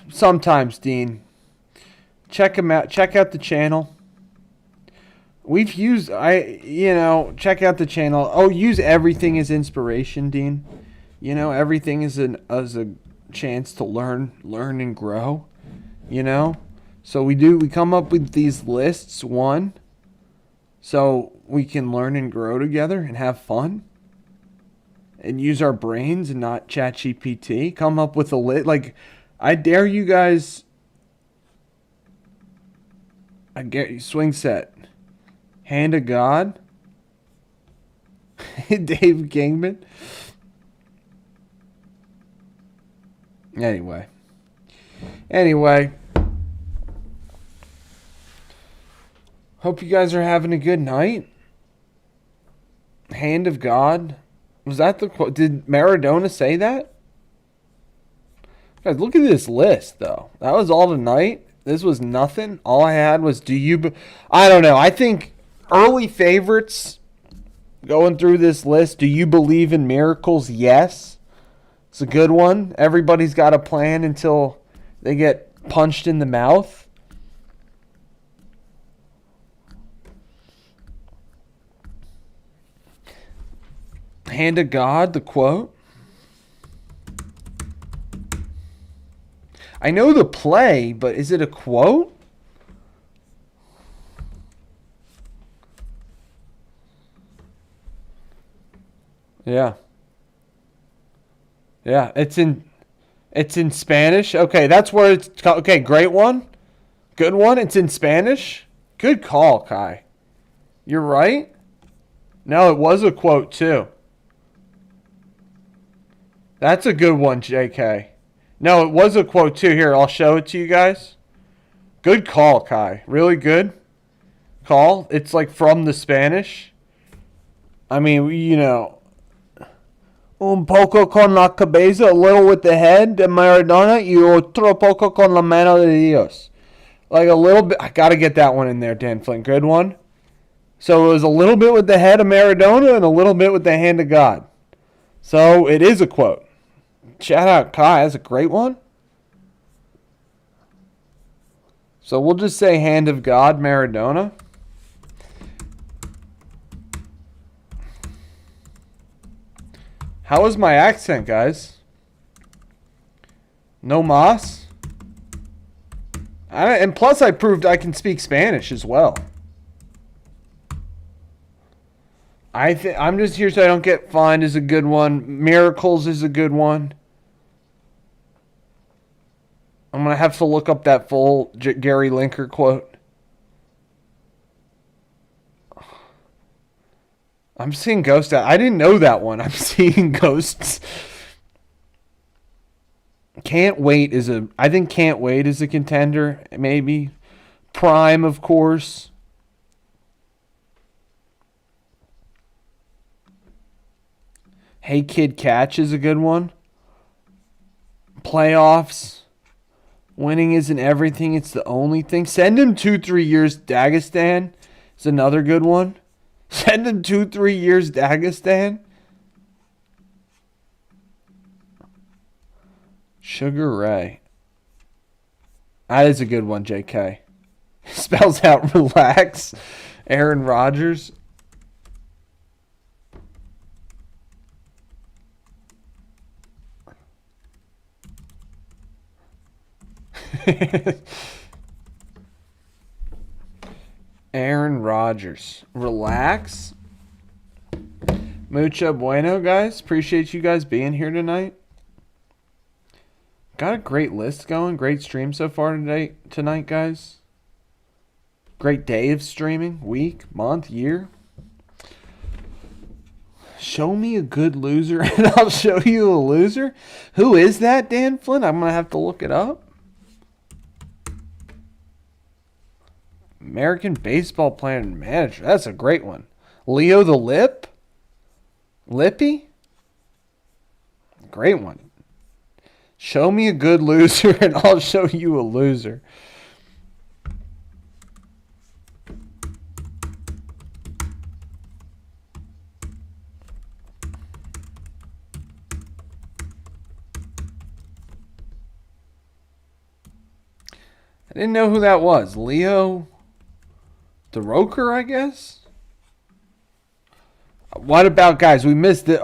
Sometimes, Dean. Check him out. Check out the channel. We've used check out the channel. Oh, use everything as inspiration, Dean. You know, everything is as a chance to learn and grow. You know? So we come up with these lists, one, so we can learn and grow together and have fun. And use our brains and not ChatGPT. Come up with a list. Like, I dare you guys. I get you. Swing Set. Hand of God. Dave Kingman. Anyway. Hope you guys are having a good night. Hand of God. Was that the quote? Did Maradona say that? Guys, look at this list, though. That was all tonight. This was nothing. All I had was I don't know. I think early favorites going through this list. Do you believe in miracles? Yes. It's a good one. Everybody's got a plan until they get punched in the mouth. Hand of God, the quote. I know the play, but is it a quote? Yeah. Yeah, it's in Spanish. Okay, that's where it's okay, great one. Good one. It's in Spanish. Good call, Kai. You're right. No, it was a quote too. That's a good one, JK. No, it was a quote too. Here, I'll show it to you guys. Good call, Kai. Really good call. It's like from the Spanish. I mean, un poco con la cabeza, a little with the head de Maradona, y otro poco con la mano de Dios. Like a little bit. I got to get that one in there, Dan Flint. Good one. So it was a little bit with the head of Maradona and a little bit with the hand of God. So it is a quote. Shout out Kai. That's a great one. So we'll just say hand of God, Maradona. How is my accent, guys? No mas? And plus I proved I can speak Spanish as well. I'm just here so I don't get fined is a good one. Miracles is a good one. I'm going to have to look up that full Gary Linker quote. I'm seeing ghosts. I didn't know that one. I'm seeing ghosts. Can't Wait is I think Can't Wait is a contender, maybe. Prime, of course. Hey Kid Catch is a good one. Playoffs. Winning isn't everything, it's the only thing. Send him 2-3 years Dagestan is another good one. Send him 2-3 years Dagestan. Sugar Ray. That is a good one, JK. Spells out relax. Aaron Rodgers. Aaron Rodgers. Relax. Mucho bueno, guys. Appreciate you guys being here tonight. Got a great list going. Great stream so far tonight, guys. Great day of streaming. Week, month, year. Show me a good loser and I'll show you a loser. Who is that, Dan Flynn? I'm going to have to look it up. American baseball player and manager. That's a great one. Leo the Lip? Lippy? Great one. Show me a good loser and I'll show you a loser. I didn't know who that was. Leo the Roker, I guess? What about, guys? We missed it.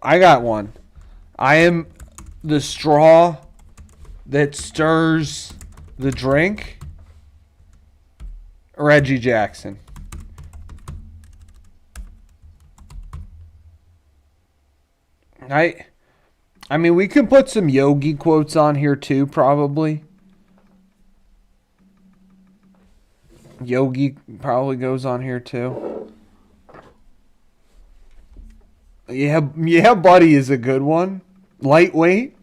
I got one. I am the straw that stirs the drink. Reggie Jackson. I mean, we can put some Yogi quotes on here too, probably. Yogi probably goes on here too. Yeah, buddy is a good one. Lightweight.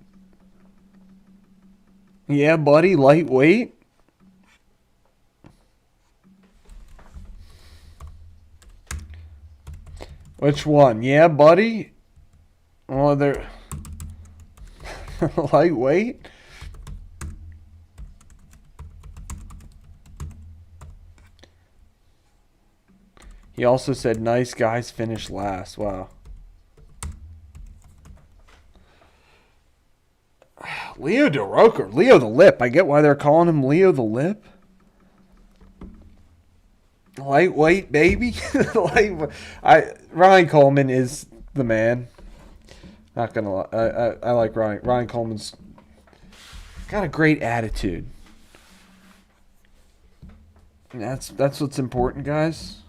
Yeah, buddy, lightweight. Which one? Yeah, buddy. Oh, they're lightweight. He also said, nice guys finish last. Wow. Leo DeRoker. Leo the Lip. I get why they're calling him Leo the Lip. Lightweight, baby. Ryan Coleman is the man. Not going to lie. I like Ryan. Ryan Coleman's Got a great attitude. And that's what's important, guys.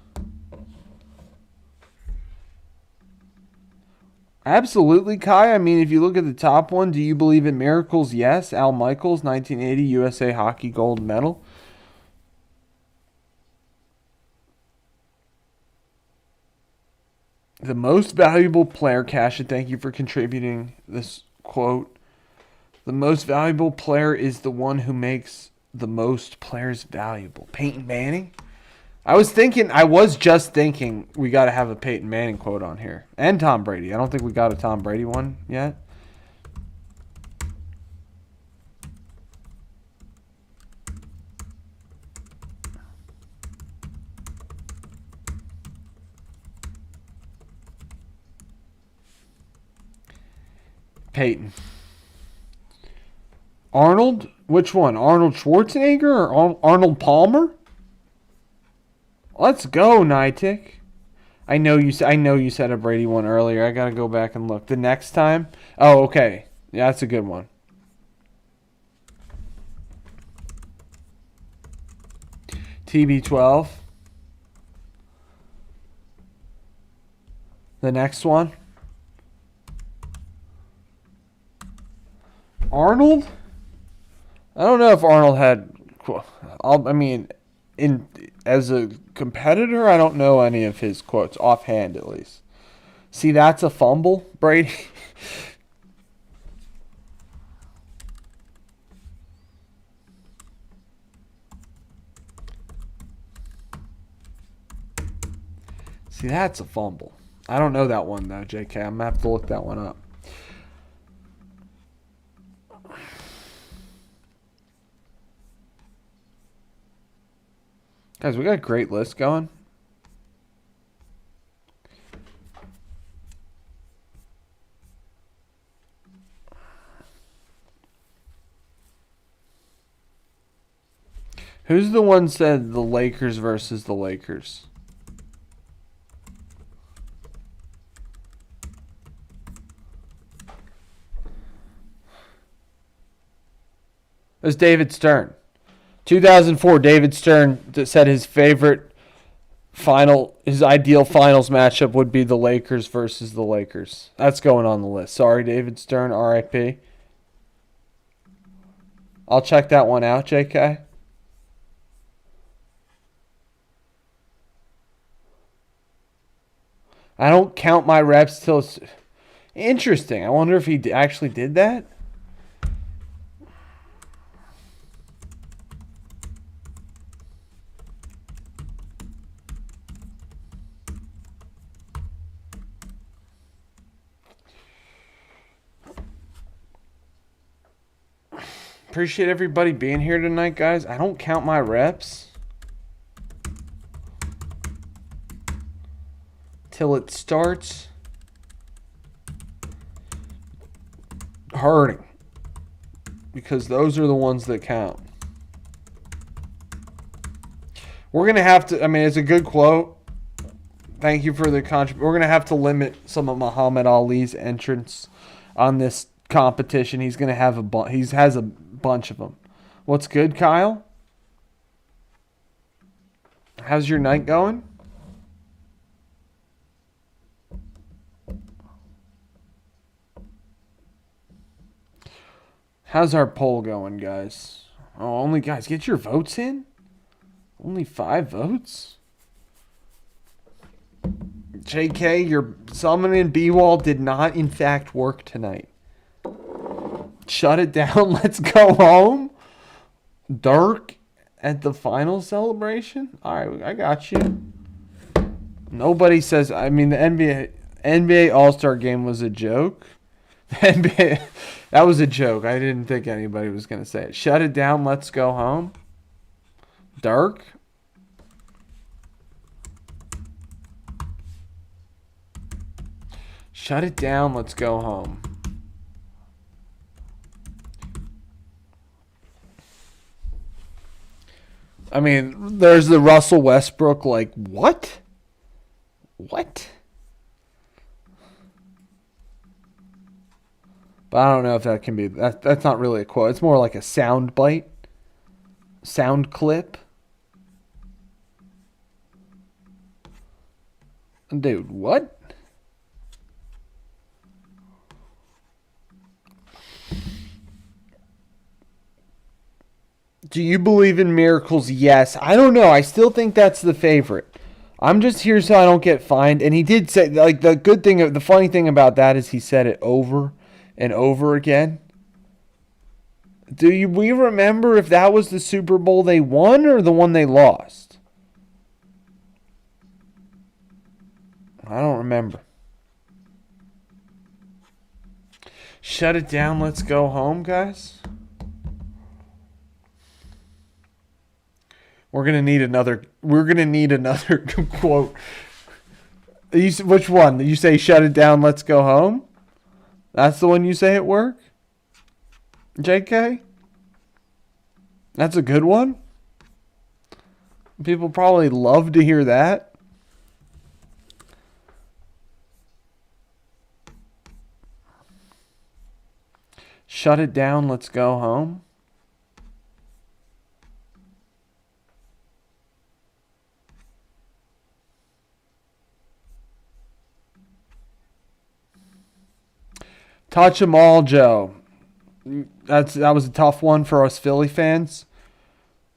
Absolutely, Kai. I mean, if you look at the top one, do you believe in miracles? Yes. Al Michaels, 1980 USA Hockey Gold Medal. The most valuable player, Cash, and thank you for contributing this quote. The most valuable player is the one who makes the most players valuable. Peyton Manning? I was just thinking we got to have a Peyton Manning quote on here. And Tom Brady. I don't think we got a Tom Brady one yet. Peyton. Arnold? Which one? Arnold Schwarzenegger or Arnold Palmer? Let's go, Nitik. I know you said a Brady one earlier. I gotta go back and look. The next time? Oh, okay. Yeah, that's a good one. TB12. The next one? Arnold? I don't know if Arnold had. As a competitor, I don't know any of his quotes offhand, at least. See, that's a fumble, Brady. See, that's a fumble. I don't know that one though, JK. I'm gonna have to look that one up. Guys, we got a great list going. Who's the one said the Lakers versus the Lakers? It was David Stern. 2004, David Stern said his ideal finals matchup would be the Lakers versus the Lakers. That's going on the list. Sorry, David Stern, RIP. I'll check that one out, JK. I don't count my reps till it's interesting. I wonder if he actually did that. Appreciate everybody being here tonight, guys. I don't count my reps till it starts hurting, because those are the ones that count. We're going to have to, it's a good quote. Thank you for the contribution. We're going to have to limit some of Muhammad Ali's entrance on this competition. He's going to have he has a bunch of them. What's good, Kyle? How's your night going? How's our poll going, guys? Oh, only guys, get your votes in. Only 5 votes. JK, your summoning B-Wall did not, in fact, work tonight. Shut it down. Let's go home. Dirk at the final celebration? All right, I got you. Nobody says, the NBA All-Star game was a joke. That was a joke. I didn't think anybody was going to say it. Shut it down. Let's go home. Dirk? Shut it down. Let's go home. There's the Russell Westbrook, what? What? But I don't know if that can be that's not really a quote. It's more like a sound bite. Sound clip. Dude, what? Do you believe in miracles? Yes. I don't know. I still think that's the favorite. I'm just here so I don't get fined. And he did say, like, the funny thing about that is he said it over and over again. We remember if that was the Super Bowl they won or the one they lost? I don't remember. Shut it down. Let's go home, guys. We're gonna need another quote. Which one? You say shut it down, let's go home? That's the one you say at work? JK? That's a good one? People probably love to hear that. Shut it down, let's go home. Touch 'em all, Joe. That was a tough one for us Philly fans.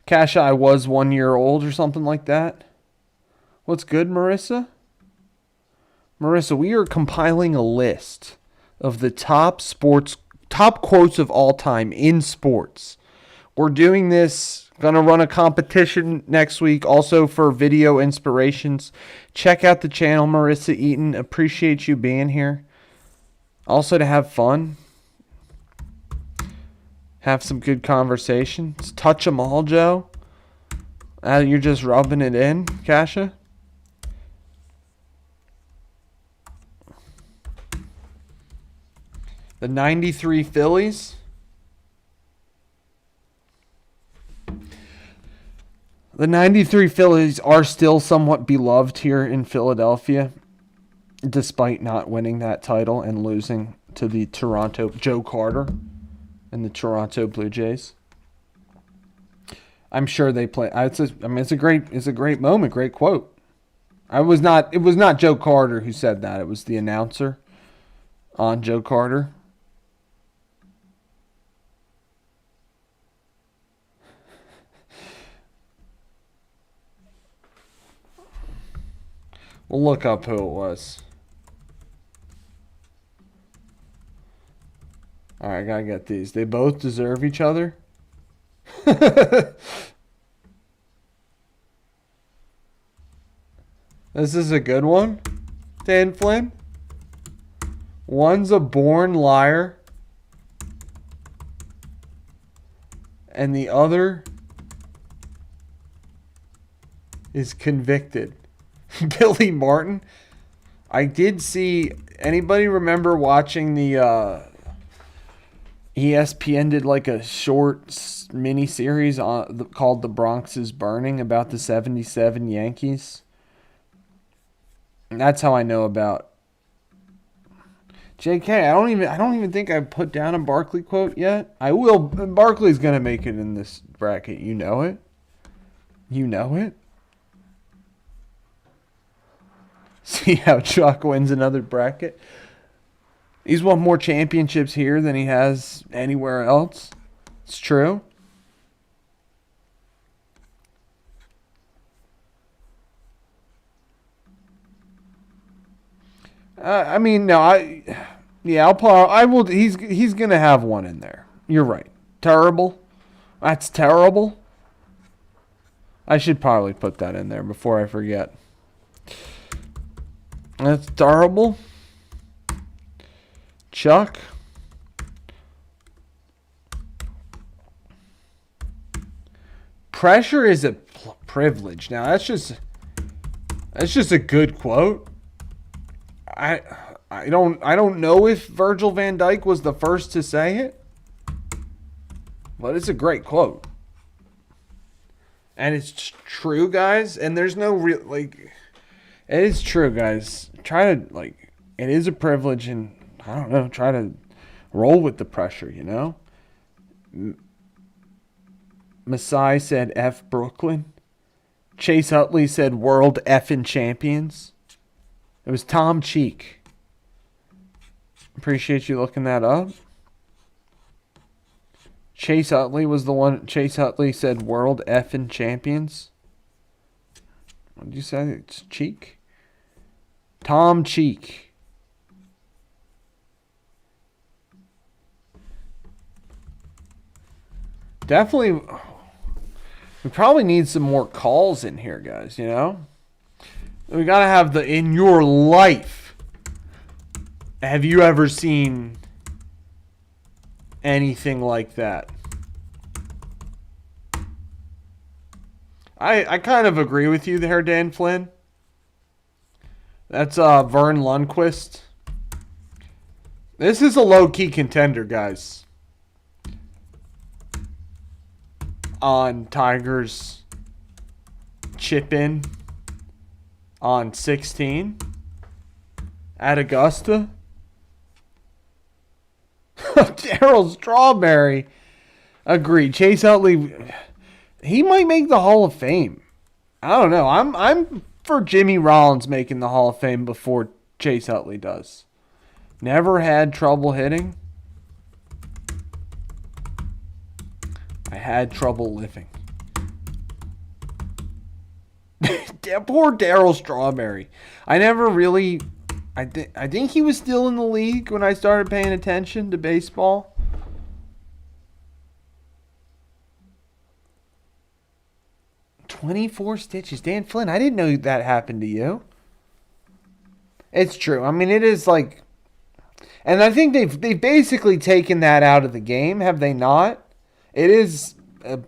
Kasha, I was 1 year old or something like that. What's good, Marissa? Marissa, we are compiling a list of the top quotes of all time in sports. We're doing this. Gonna run a competition next week also for video inspirations. Check out the channel, Marissa Eaton. Appreciate you being here. Also to have fun. Have some good conversations. Touch 'em all, Joe. You're just rubbing it in, Kasha. The 93 Phillies. The 93 Phillies are still somewhat beloved here in Philadelphia, despite not winning that title and losing to the Toronto Joe Carter and the Toronto Blue Jays. I'm sure they play. It's a great moment, great quote. It was not Joe Carter who said that. It was the announcer on Joe Carter. We'll look up who it was. All right, I gotta get these. They both deserve each other. This is a good one, Dan Flynn. One's a born liar, and the other is convicted. Billy Martin. I did see. Anybody remember watching the ESPN did like a short mini series called "The Bronx is Burning" about the '77 Yankees. And that's how I know about JK. I don't even think I put down a Barkley quote yet. I will. Barkley's gonna make it in this bracket. You know it. You know it. See how Chuck wins another bracket. He's won more championships here than he has anywhere else. It's true. I mean, no, I will. He's gonna have one in there. You're right. Terrible. That's terrible. I should probably put that in there before I forget. That's terrible. Chuck. Pressure is a privilege. Now that's just a good quote. I don't know if Virgil van Dijk was the first to say it, but it's a great quote. And it's true, guys, and there's no real it is true, guys. Try to it is a privilege, and I don't know, try to Roll with the pressure, you know? Masai said F Brooklyn. Chase Utley said World Effin' Champions. It was Tom Cheek. Appreciate you looking that up. Chase Utley was the one. Chase Utley said World Effin' Champions. What did you say? It's Cheek? Tom Cheek. Definitely, we probably need some more calls in here, guys, you know? We got to have the, in your life, have you ever seen anything like that? I kind of agree with you there, Dan Flynn. That's Vern Lundquist. This is a low-key contender, guys. On Tigers chip in on 16 at Augusta. Darryl Strawberry. Agreed. Chase Utley, he might make the Hall of Fame. I don't know. I'm for Jimmy Rollins making the Hall of Fame before Chase Utley does. Never had trouble hitting. I had trouble living. Poor Darryl Strawberry. I never really... I think he was still in the league when I started paying attention to baseball. "24 stitches. Dan Flynn, I didn't know that happened to you. It's true. I mean, it is like... And I think they've basically taken that out of the game, have they not? It is a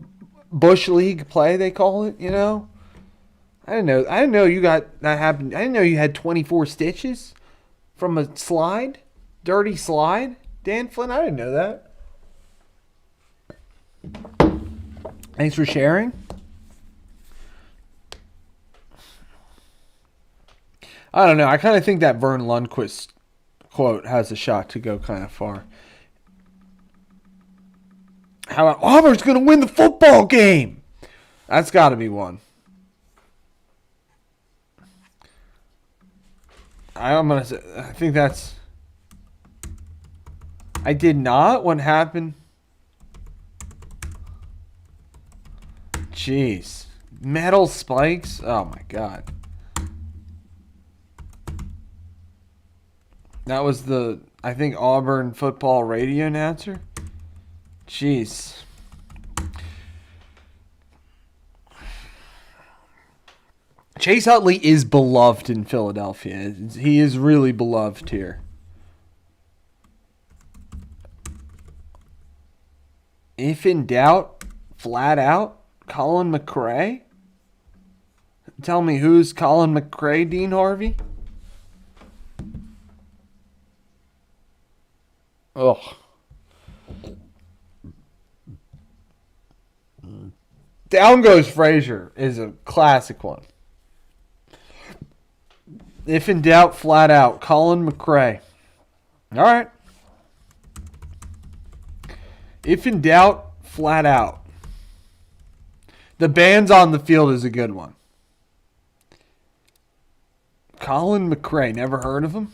Bush League play, they call it, you know? I didn't know you got that happened. I didn't know you had 24 stitches from a slide. Dirty slide. Dan Flynn, I didn't know that. Thanks for sharing. I don't know. I kind of think that Vern Lundquist quote has a shot to go kind of far. How about Auburn's going to win the football game? That's got to be one. I'm going to say, I think that's... I did not. What happened? Jeez. Metal spikes? Oh, my God. That was the, I think, Auburn football radio announcer. Jeez. Chase Utley is beloved in Philadelphia. He is really beloved here. If in doubt, flat out, Colin McRae? Tell me, who's Colin McRae, Dean Harvey? Ugh. Down Goes Frazier is a classic one. If in doubt, flat out, Colin McRae. All right. If in doubt, flat out. The band's on the field is a good one. Colin McRae, never heard of him,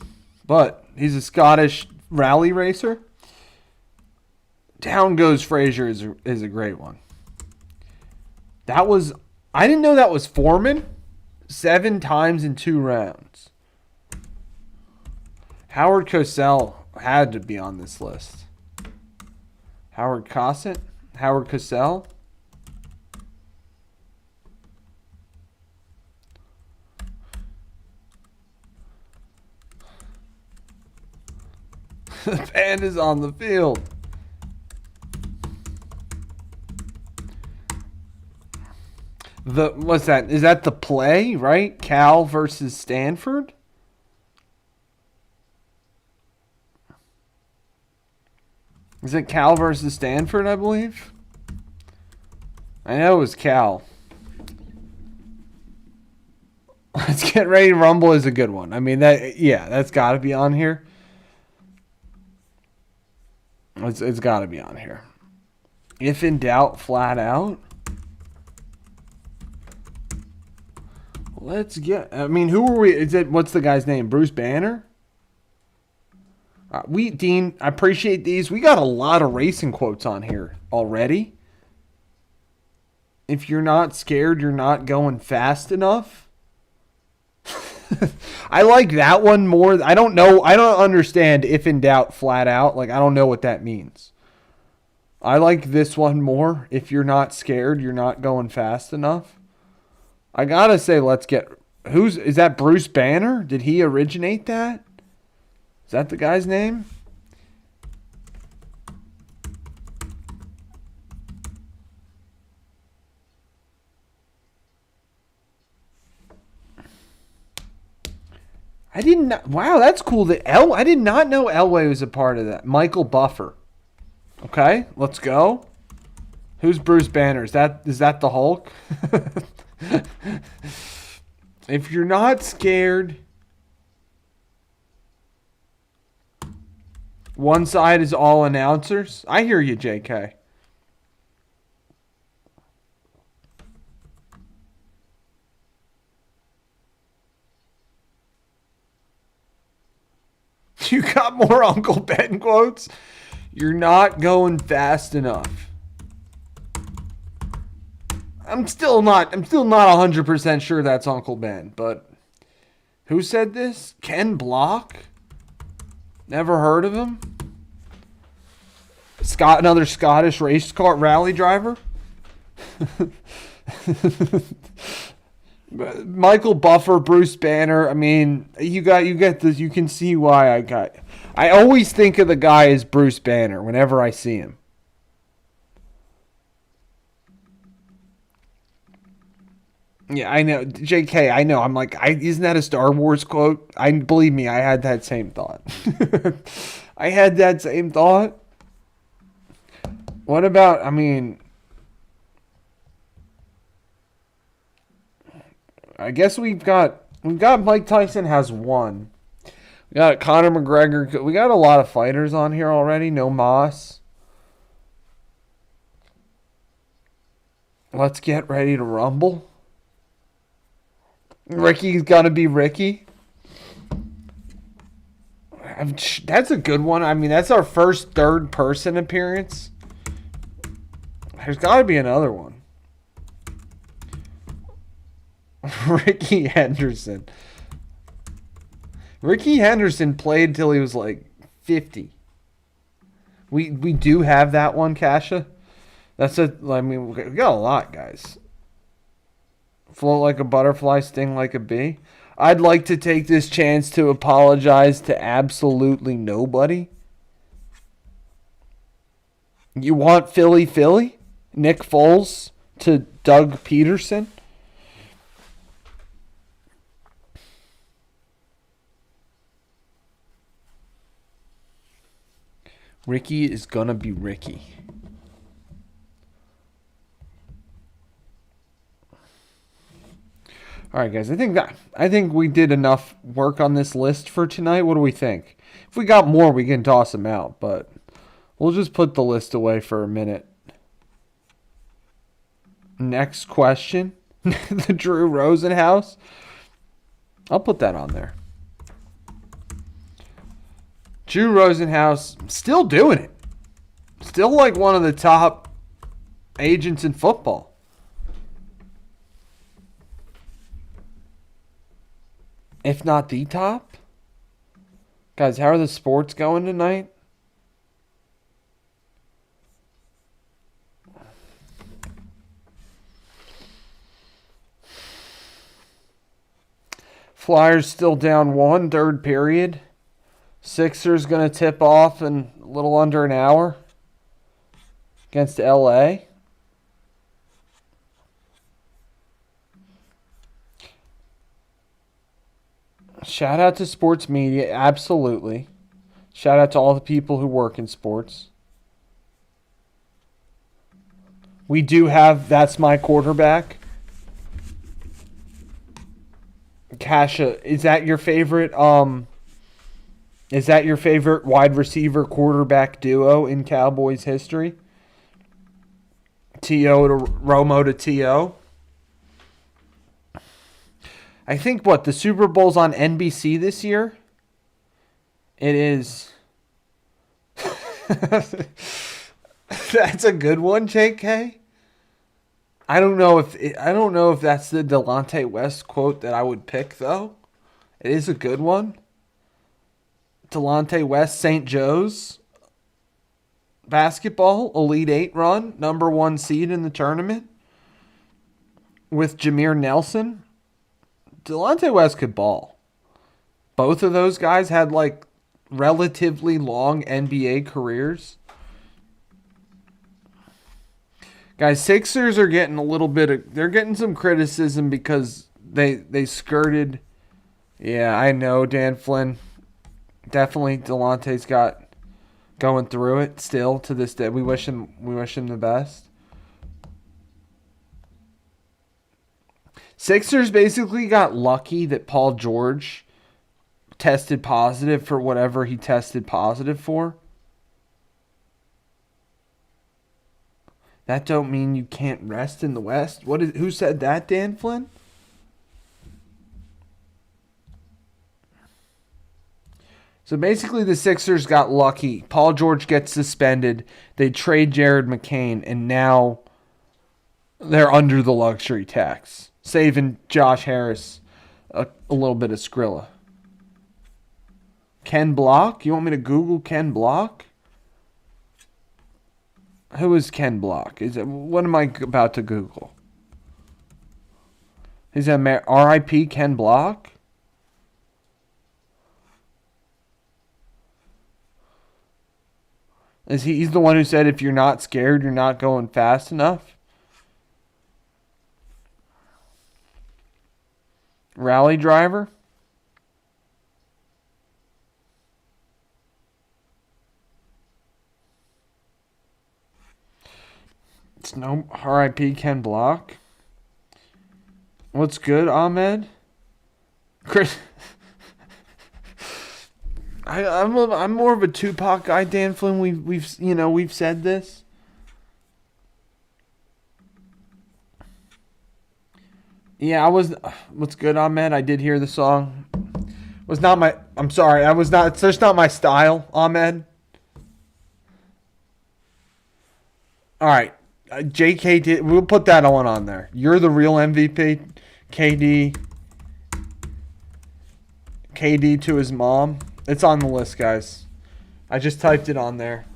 but he's a Scottish rally racer. Down Goes Frazier is a great one. That was, I didn't know that was Foreman. 7 times in 2 rounds. Howard Cosell had to be on this list. Howard Cosell? Howard Cosell? The band is on the field. What's that? Is that the play, right? Cal versus Stanford? Is it Cal versus Stanford, I believe? I know it was Cal. Let's Get Ready to Rumble is a good one. I mean, that's got to be on here. It's got to be on here. If in doubt, flat out. Let's get. I mean, who are we? Is it? What's the guy's name? Bruce Banner. Dean. I appreciate these. We got a lot of racing quotes on here already. If you're not scared, you're not going fast enough. I like that one more. I don't know. I don't understand if in doubt, flat out. Like, I don't know what that means. I like this one more. If you're not scared, you're not going fast enough. I gotta say, is that Bruce Banner? Did he originate that? Is that the guy's name? I didn't know. Wow, that's cool. I did not know Elway was a part of that. Michael Buffer. Okay, let's go. Who's Bruce Banner? Is that the Hulk? If you're not scared, one side is all announcers. I hear you, JK. You got more Uncle Ben quotes? You're not going fast enough. I'm still not 100% sure that's Uncle Ben, but who said this? Ken Block? Never heard of him? Another Scottish race car rally driver? Michael Buffer, Bruce Banner. I mean, you get this. You can see why I always think of the guy as Bruce Banner whenever I see him. Yeah, I know. JK, I know. I'm like, isn't that a Star Wars quote? Believe me, I had that same thought. I had that same thought. What about, I guess we've got Mike Tyson has one. We got Conor McGregor. We got a lot of fighters on here already. No Moss. Let's get ready to rumble. Ricky's gonna be Ricky. That's a good one. I mean, that's our first third person appearance. There's got to be another one. Ricky Henderson. Ricky Henderson played till he was like 50. We do have that one, Kasha. We got a lot, guys. Float like a butterfly, sting like a bee. I'd like to take this chance to apologize to absolutely nobody. You want Philly? Nick Foles to Doug Peterson? Ricky is gonna be Ricky. All right, guys. I think we did enough work on this list for tonight. What do we think? If we got more, we can toss them out, but we'll just put the list away for a minute. Next question. The Drew Rosenhaus. I'll put that on there. Drew Rosenhaus still doing it. Still like one of the top agents in football. If not the top. Guys, how are the sports going tonight? Flyers still down 1, third period. Sixers going to tip off in a little under an hour against LA. Shout out to sports media, absolutely. Shout out to all the people who work in sports. We do have That's My Quarterback. Kasha, is that your favorite Is that your favorite wide receiver quarterback duo in Cowboys history? T.O. to Romo to T.O.? I think the Super Bowl's on NBC this year? It is. That's a good one, JK. I don't know if that's the Delonte West quote that I would pick though. It is a good one. Delonte West, St. Joe's basketball, Elite Eight run, number 1 seed in the tournament with Jameer Nelson. Delonte West could ball. Both of those guys had relatively long NBA careers. Guys, Sixers are getting they're getting some criticism because they skirted. Yeah, I know, Dan Flynn. Definitely Delonte's got going through it still to this day. We wish him the best. Sixers basically got lucky that Paul George tested positive for whatever he tested positive for. That don't mean you can't rest in the West. Who said that, Dan Flynn? So basically the Sixers got lucky. Paul George gets suspended. They trade Jared McCain, and now they're under the luxury tax, saving Josh Harris a little bit of Skrilla. Ken Block? You want me to Google Ken Block? Who is Ken Block? What am I about to Google? Is that R.I.P. Ken Block? He's the one who said if you're not scared, you're not going fast enough? Rally driver? It's no R.I.P. Ken Block. What's good, Ahmed? Chris, I'm more of a Tupac guy, Dan Flynn. We've said this. Yeah, What's good, Ahmed? I did hear the song. Was not my. I'm sorry. I was not. It's just not my style, Ahmed. All right. JK did. We'll put that one on there. You're the real MVP. KD to his mom. It's on the list, guys. I just typed it on there.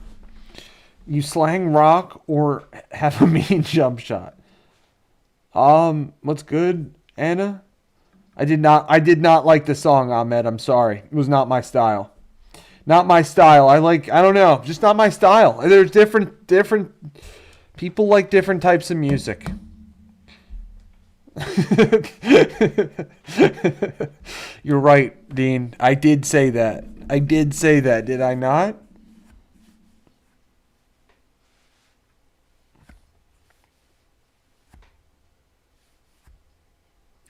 You slang rock or have a mean jump shot? What's good, Anna? I did not like the song, Ahmed. I'm sorry. It was not my style. Not my style. I don't know. Just not my style. There's different people like different types of music. You're right, Dean. I did say that. Did I not?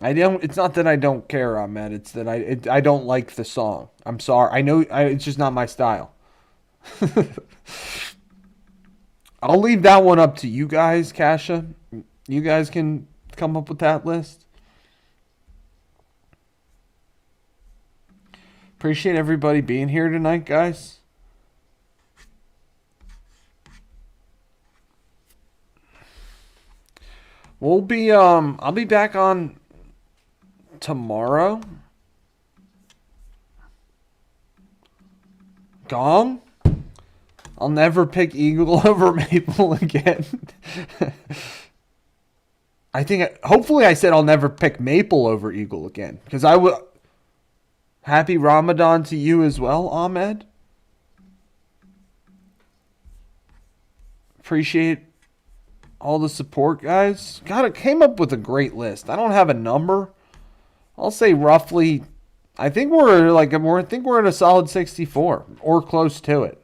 It's not that I don't care, Ahmed. It's that I don't like the song. I'm sorry. I know it's just not my style. I'll leave that one up to you guys, Kasha. You guys can come up with that list. Appreciate everybody being here tonight, guys. I'll be back on tomorrow. Gong? I'll never pick Eagle over Maple again. Hopefully I said I'll never pick Maple over Eagle again. Because I would. Happy Ramadan to you as well, Ahmed. Appreciate all the support, guys. It came up with a great list. I don't have a number. I'll say roughly. I think we're at a solid 64 or close to it.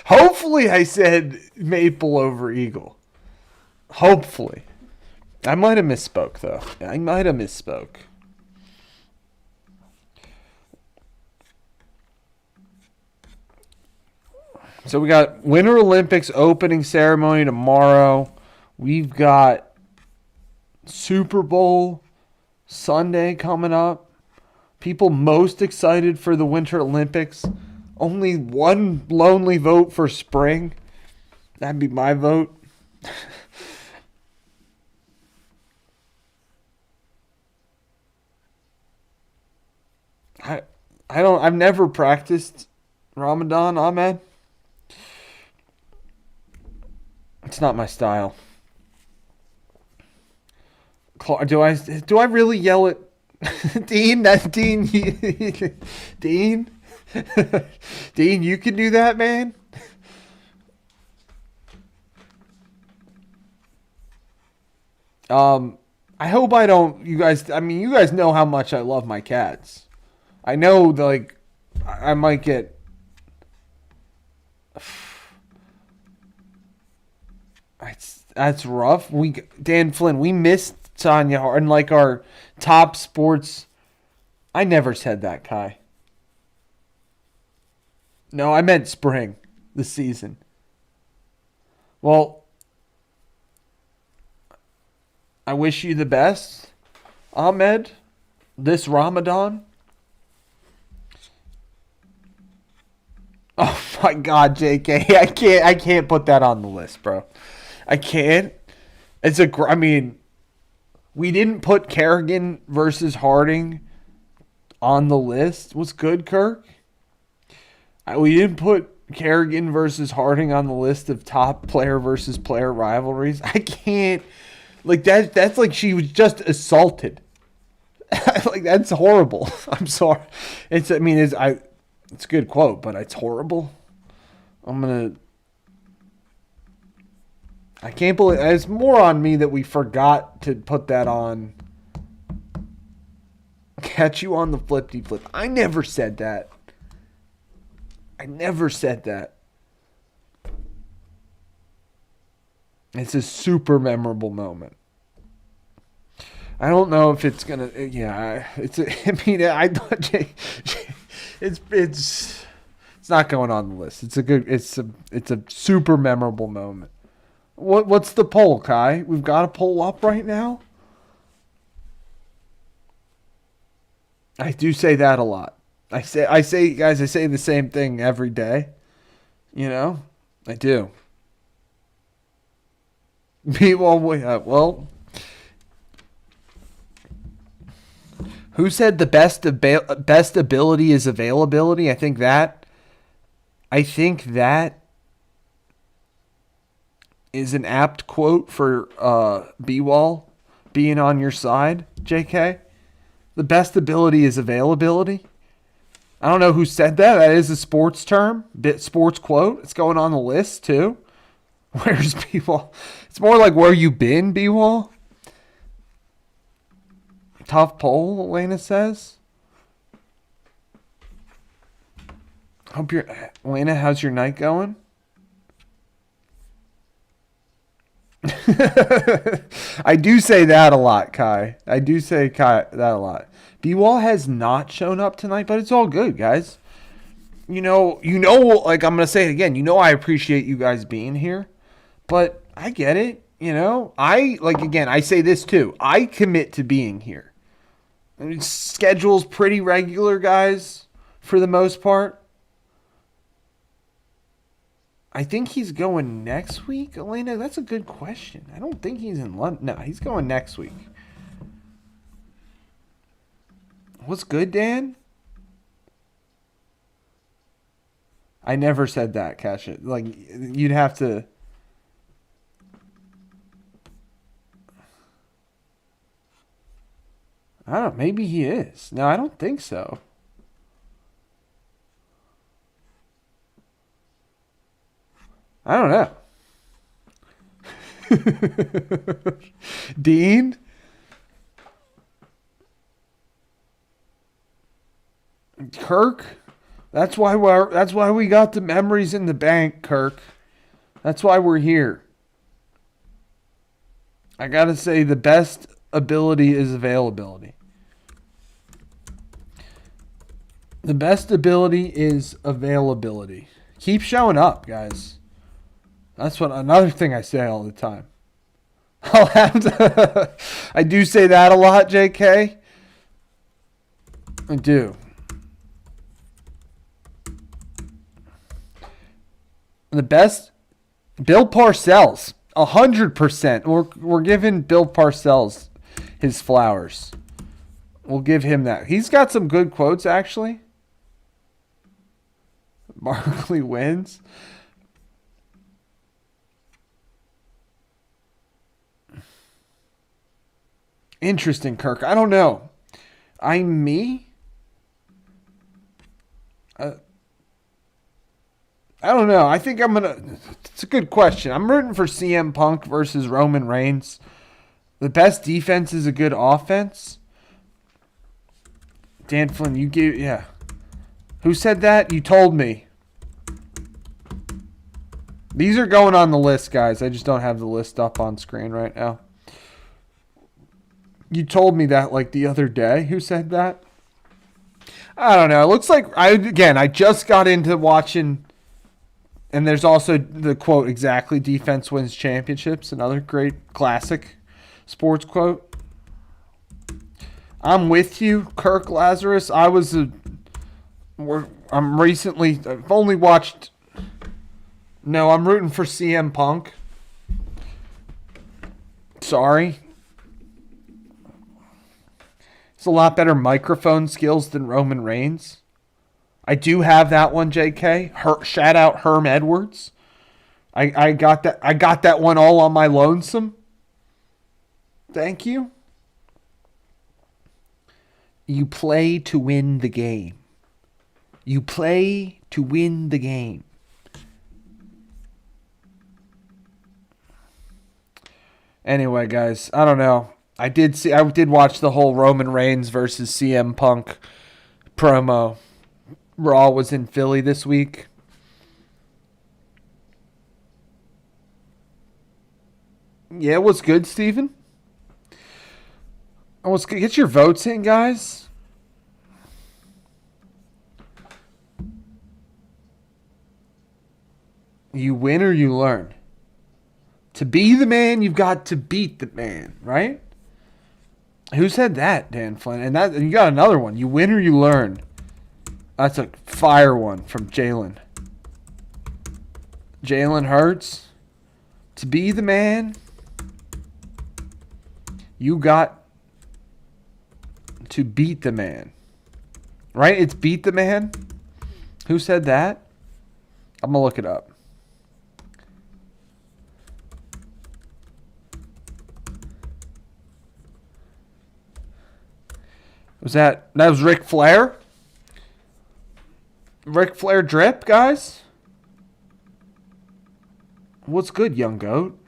Hopefully I said Maple over Eagle. Hopefully. I might have misspoke, though. I might have misspoke. So we got Winter Olympics opening ceremony tomorrow. We've got Super Bowl Sunday coming up. People most excited for the Winter Olympics. Only one lonely vote for spring. That'd be my vote. I I've never practiced Ramadan, Ahmed. It's not my style. Do I really yell at Dean? That's Dean. Dean? Dean, you can do that, man? I hope I don't. You guys know how much I love my cats. I know, like, I might get. That's rough. Dan Flynn, we missed Tanya and like our top sports. I never said that, Kai. No, I meant spring, the season. Well, I wish you the best, Ahmed, this Ramadan. Oh my God, JK, I can't put that on the list, bro. I can't. I mean, we didn't put Kerrigan versus Harding on the list. What's good, Kirk? We didn't put Kerrigan versus Harding on the list of top player versus player rivalries. I can't. Like, that's like she was just assaulted. Like, that's horrible. I'm sorry. It's a good quote, but it's horrible. I can't believe it's more on me that we forgot to put that on. Catch you on the flippy flip. I never said that. I never said that. It's a super memorable moment. I don't know if it's gonna. Yeah, I thought it's not going on the list. It's a super memorable moment. What's the poll, Kai? We've got a poll up right now. I do say that a lot. I say the same thing every day. You know, I do. Well, who said the best ability is availability? I think that is an apt quote for B-Wall being on your side, JK. The best ability is availability. I don't know who said that. That is a sports term, sports quote. It's going on the list too. Where's B-Wall? It's more like where you been, B-Wall. Tough poll, Elena says. Elena, how's your night going? I do say that a lot, Kai. I do say that a lot. B-Wall has not shown up tonight, but it's all good, guys. You know, like I'm going to say it again. You know I appreciate you guys being here, but I get it. You know, I say this too. I commit to being here. I mean, schedule's pretty regular, guys, for the most part. I think he's going next week, Elena. That's a good question. I don't think he's in London. No, he's going next week. What's good, Dan? I never said that, Cash. Like, you'd have to. I don't know. Maybe he is. No, I don't think so. I don't know. Dean? Kirk? That's why we got the memories in the bank, Kirk. That's why we're here. I got to say the best ability is availability. The best ability is availability. Keep showing up, guys. That's what another thing I say all the time. I'll have to. I do say that a lot, JK. I do. The best, Bill Parcells, 100%. We're giving Bill Parcells his flowers. We'll give him that. He's got some good quotes, actually. Barkley wins. Interesting, Kirk. I don't know. I'm me. I don't know. I think I'm going to... It's a good question. I'm rooting for CM Punk versus Roman Reigns. The best defense is a good offense. Dan Flynn, you gave... Yeah. Who said that? You told me. These are going on the list, guys. I just don't have the list up on screen right now. You told me that like the other day. Who said that? I don't know. It looks like... I just got into watching... And there's also the quote, exactly, defense wins championships. Another great classic sports quote. I'm with you, Kirk Lazarus. I've only watched... No, I'm rooting for CM Punk. Sorry. It's a lot better microphone skills than Roman Reigns. I do have that one, JK. Shout out Herm Edwards. I got that. I got that one all on my lonesome. Thank you. You play to win the game. You play to win the game. Anyway, guys, I don't know. I did watch the whole Roman Reigns versus CM Punk promo. Raw was in Philly this week. Yeah, it was good, Steven. It was good. Get your votes in, guys. You win or you learn. To be the man, you've got to beat the man, right? Who said that, Dan Flynn? And you got another one. You win or you learn. That's a fire one from Jalen. Jalen Hurts. To be the man, you got to beat the man. Right? It's beat the man. Who said that? I'm going to look it up. That was Ric Flair? Ric Flair drip, guys? What's good, young goat?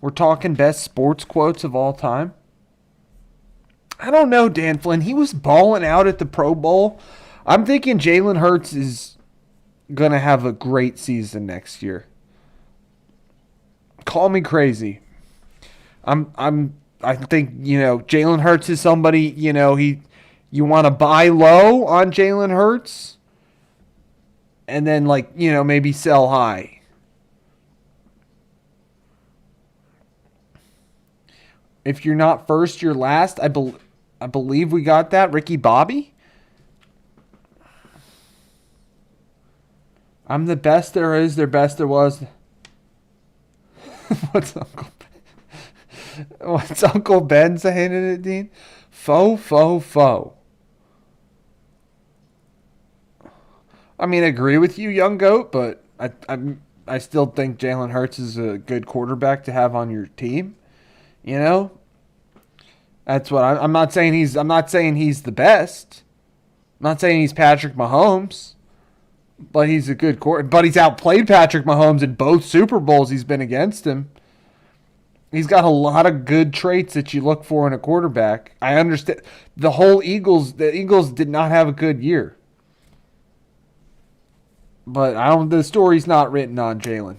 We're talking best sports quotes of all time. I don't know, Dan Flynn. He was balling out at the Pro Bowl. I'm thinking Jalen Hurts is going to have a great season next year. Call me crazy. I think, Jalen Hurts is somebody, you want to buy low on Jalen Hurts and then maybe sell high. If you're not first, you're last. I believe we got that. Ricky Bobby. I'm the best there is, there best there was. What's Uncle Ben saying in it, Dean? Faux. I mean, I agree with you, young goat, but I still think Jalen Hurts is a good quarterback to have on your team. That's what I'm not saying he's the best. I'm not saying he's Patrick Mahomes, but he's a good quarterback. But he's outplayed Patrick Mahomes in both Super Bowls he's been against him. He's got a lot of good traits that you look for in a quarterback. I understand the Eagles did not have a good year. But the story's not written on Jalen.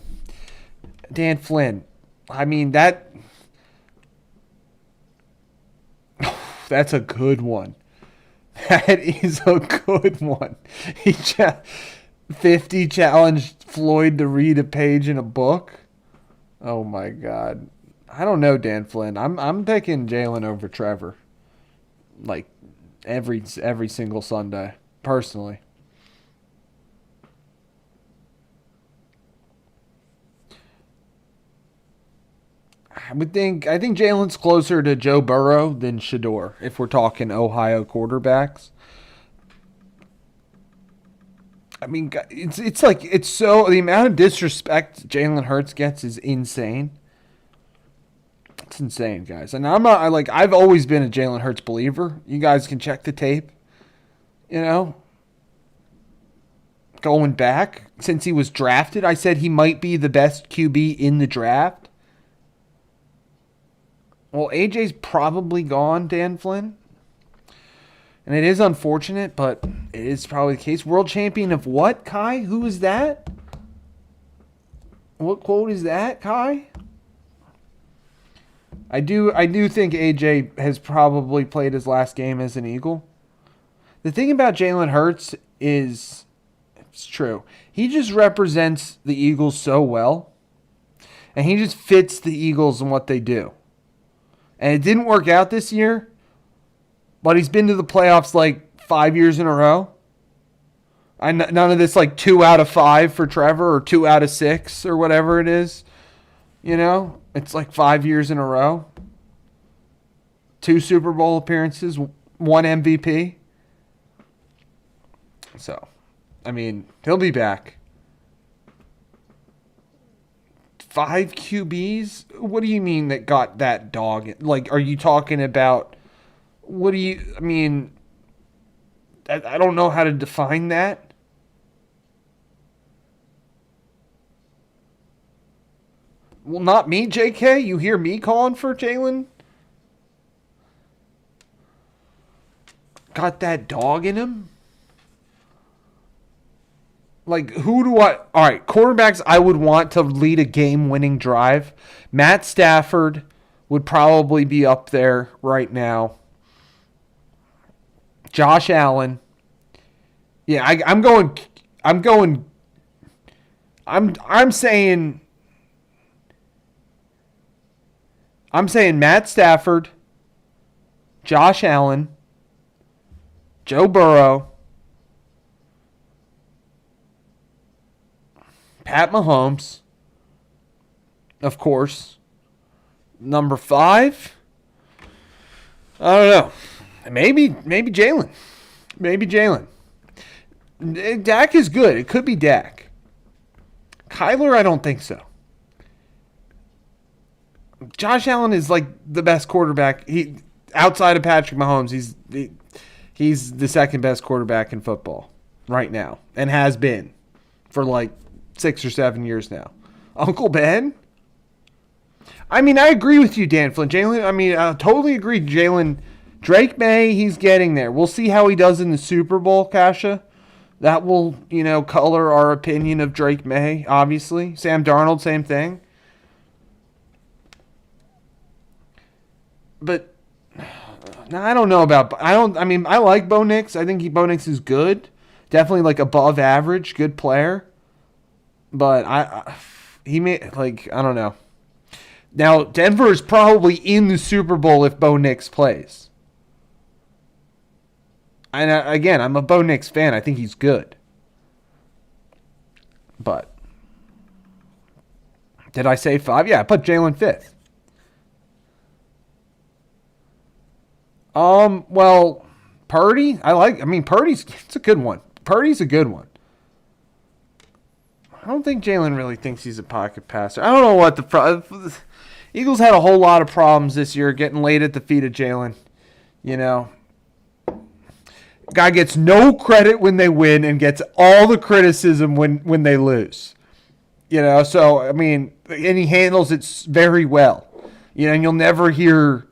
Dan Flynn, I mean, that's a good one. That is a good one. 50 challenged Floyd to read a page in a book. Oh my God. I don't know, Dan Flynn. I'm taking Jalen over Trevor. Like every single Sunday, personally. I think Jalen's closer to Joe Burrow than Shador if we're talking Ohio quarterbacks. I mean, it's so the amount of disrespect Jalen Hurts gets is insane. It's insane, guys. And I've always been a Jalen Hurts believer. You guys can check the tape. You know, going back since he was drafted, I said he might be the best QB in the draft. Well, AJ's probably gone, Dan Flynn. And it is unfortunate, but it is probably the case. World champion of what, Kai? Who is that? What quote is that, Kai? I do think AJ has probably played his last game as an Eagle. The thing about Jalen Hurts is, it's true. He just represents the Eagles so well. And he just fits the Eagles and what they do. And it didn't work out this year, but he's been to the playoffs like 5 years in a row. None of this like 2 out of 5 for Trevor or 2 out of 6 or whatever it is. You know, it's like 5 years in a row. 2 Super Bowl appearances, 1 MVP. So, I mean, he'll be back. 5 QBs? What do you mean that got that dog? Like, are you talking about, I mean, I don't know how to define that. Well, not me, JK. You hear me calling for Jalen? Got that dog in him? Like, who do I... All right, quarterbacks I would want to lead a game-winning drive. Matt Stafford would probably be up there right now. Josh Allen. Yeah, I'm saying Matt Stafford, Josh Allen, Joe Burrow, Pat Mahomes, of course. Number 5, I don't know. Maybe Jalen. Maybe Jalen. Dak is good. It could be Dak. Kyler, I don't think so. Josh Allen is like the best quarterback. He outside of Patrick Mahomes, he's the second best quarterback in football right now and has been for like 6 or 7 years now. Uncle Ben? I mean, I agree with you, Dan Flynn. Jalen, I mean, I totally agree. Jalen, Drake May, he's getting there. We'll see how he does in the Super Bowl, Kasha. That will, color our opinion of Drake May, obviously. Sam Darnold, same thing. But I don't know about. I mean, I like Bo Nix. I think Bo Nix is good. Definitely like above average, good player. But he may I don't know. Now Denver is probably in the Super Bowl if Bo Nix plays. And again, I'm a Bo Nix fan. I think he's good. But did I say 5? Yeah, I put Jalen 5th. Well, Purdy, Purdy's it's a good one. Purdy's a good one. I don't think Jalen really thinks he's a pocket passer. I don't know what the Eagles had a whole lot of problems this year getting laid at the feet of Jalen. Guy gets no credit when they win and gets all the criticism when they lose. So, I mean, and he handles it very well. And you'll never hear...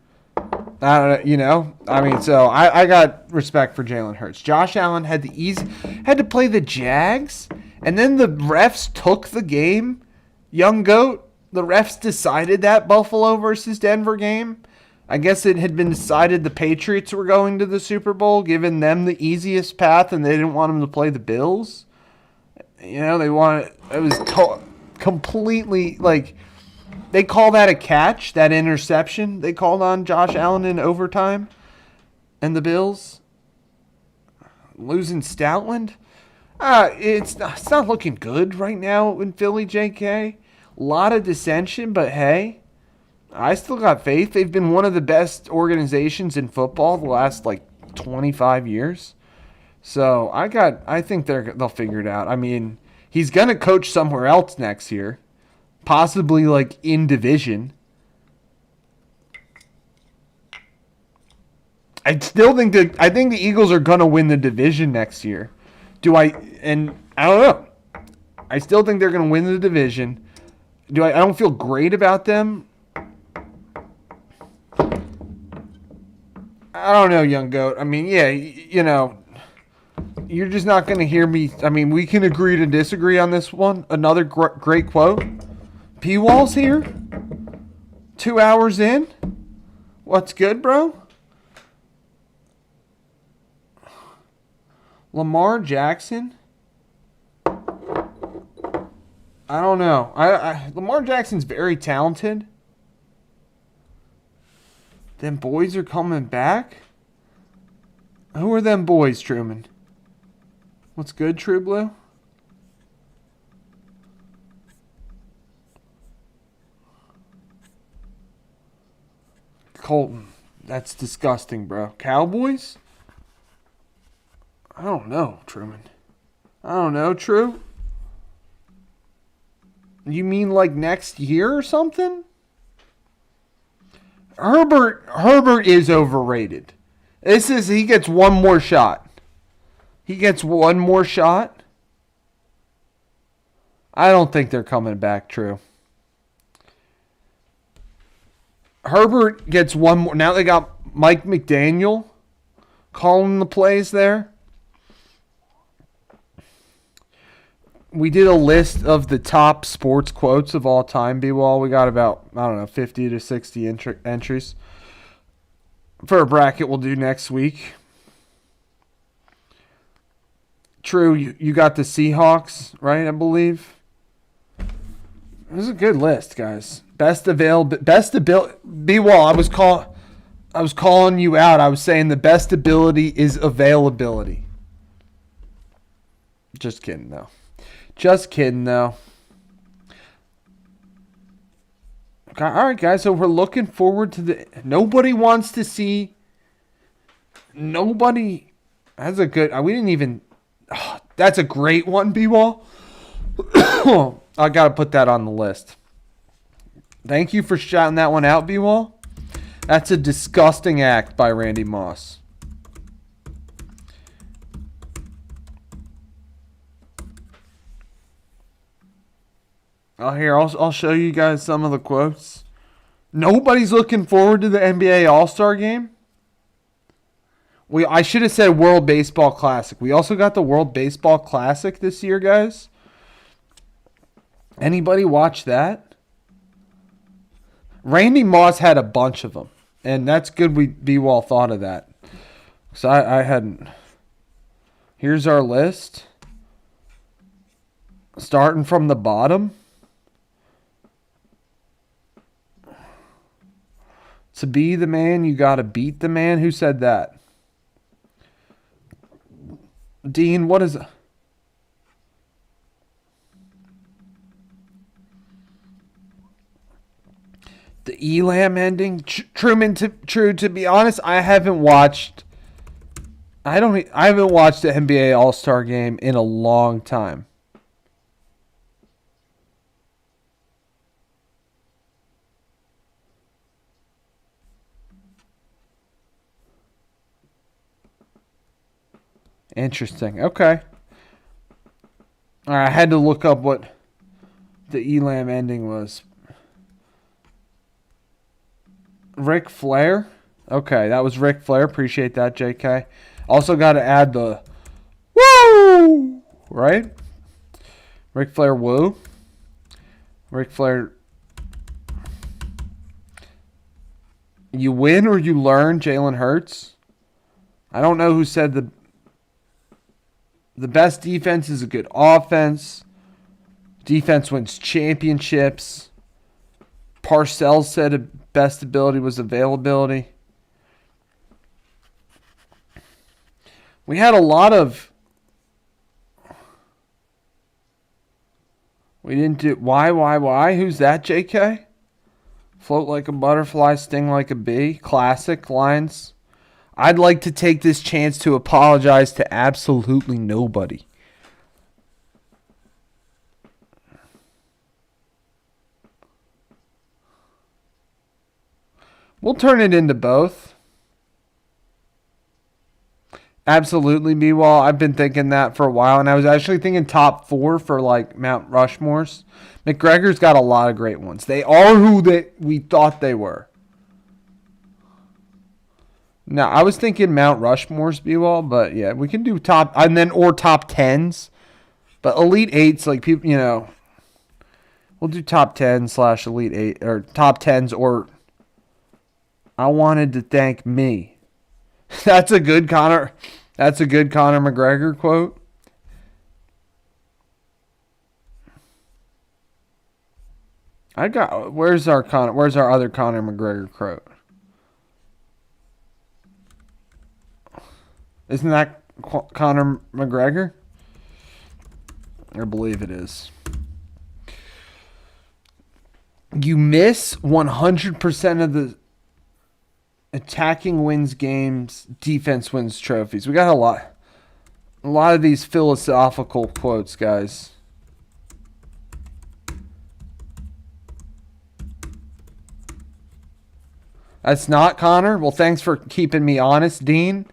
I mean, so I got respect for Jalen Hurts. Josh Allen had to play the Jags, and then the refs took the game. Young Goat, the refs decided that Buffalo versus Denver game. I guess it had been decided the Patriots were going to the Super Bowl, giving them the easiest path, and they didn't want them to play the Bills. You know, they wanted it was completely like they call that a catch, that interception they called on Josh Allen in overtime, and the Bills losing Stoutland. It's not looking good right now in Philly, JK. A lot of dissension, but hey, I still got faith. They've been one of the best organizations in football the last 25 years. So I think they'll figure it out. I mean, he's gonna coach somewhere else next year, possibly in division. I think the Eagles are gonna win the division next year. I don't know. I still think they're gonna win the division. I don't feel great about them. I don't know, young goat. I mean, yeah, you're just not going to hear me. I mean, we can agree to disagree on this one. Another great quote. P-Wall's here. 2 hours in. What's good, bro? Lamar Jackson. I don't know. Lamar Jackson's very talented. Them boys are coming back? Who are them boys, Truman? What's good, True Blue? Colton. That's disgusting, bro. Cowboys? I don't know, Truman. I don't know, True? You mean next year or something? Herbert is overrated. He gets one more shot. He gets one more shot. I don't think they're coming back, True. Herbert gets one more. Now they got Mike McDaniel calling the plays there. We did a list of the top sports quotes of all time, B-Wall. We got about, 50 to 60 entries for a bracket we'll do next week. True, you got the Seahawks, right, I believe? It was a good list, guys. Best ability. B-Wall, I was calling you out. I was saying the best ability is availability. Just kidding, though. Just kidding, though. Okay, all right, guys. So we're looking forward to the. Nobody wants to see. Nobody. That's a good. We didn't even. Oh, that's a great one, B-Wall. I got to put that on the list. Thank you for shouting that one out, B-Wall. That's a disgusting act by Randy Moss. Oh, here, I'll show you guys some of the quotes. Nobody's looking forward to the NBA All-Star Game. I should have said World Baseball Classic. We also got the World Baseball Classic this year, guys. Anybody watch that? Randy Moss had a bunch of them. And that's good B-Wall thought of that. So I hadn't. Here's our list. Starting from the bottom. To be the man, you got to beat the man. Who said that? Dean, what is... The Elam ending? Truman, to be honest, I haven't watched... I haven't watched the NBA All-Star Game in a long time. Interesting. Okay. All right, I had to look up what the Elam ending was. Ric Flair? Okay, that was Ric Flair. Appreciate that, JK. Also got to add the woo, right? Ric Flair woo. Ric Flair You win or you learn, Jalen Hurts. I don't know who said the best defense is a good offense. Defense wins championships. Parcells said best ability was availability. We had a lot of... We didn't do... Why? Who's that, JK? Float like a butterfly, sting like a bee. Classic lines. I'd like to take this chance to apologize to absolutely nobody. We'll turn it into both. Absolutely, B-Wall. I've been thinking that for a while, and I was actually thinking top 4 for like Mount Rushmore's. McGregor's got a lot of great ones. They are who we thought they were. Now, I was thinking Mount Rushmore's B-Wall, but yeah, we can do top, and then, or top 10s. But Elite 8s, like people, you know, we'll do top 10 / Elite 8, or top 10s, or I wanted to thank me. That's a good Conor McGregor quote. Where's our other Conor McGregor quote? Isn't that Conor McGregor? I believe it is. You miss 100% of the attacking wins games, defense wins trophies. We got a lot of these philosophical quotes, guys. That's not Connor? Well, thanks for keeping me honest, Dean.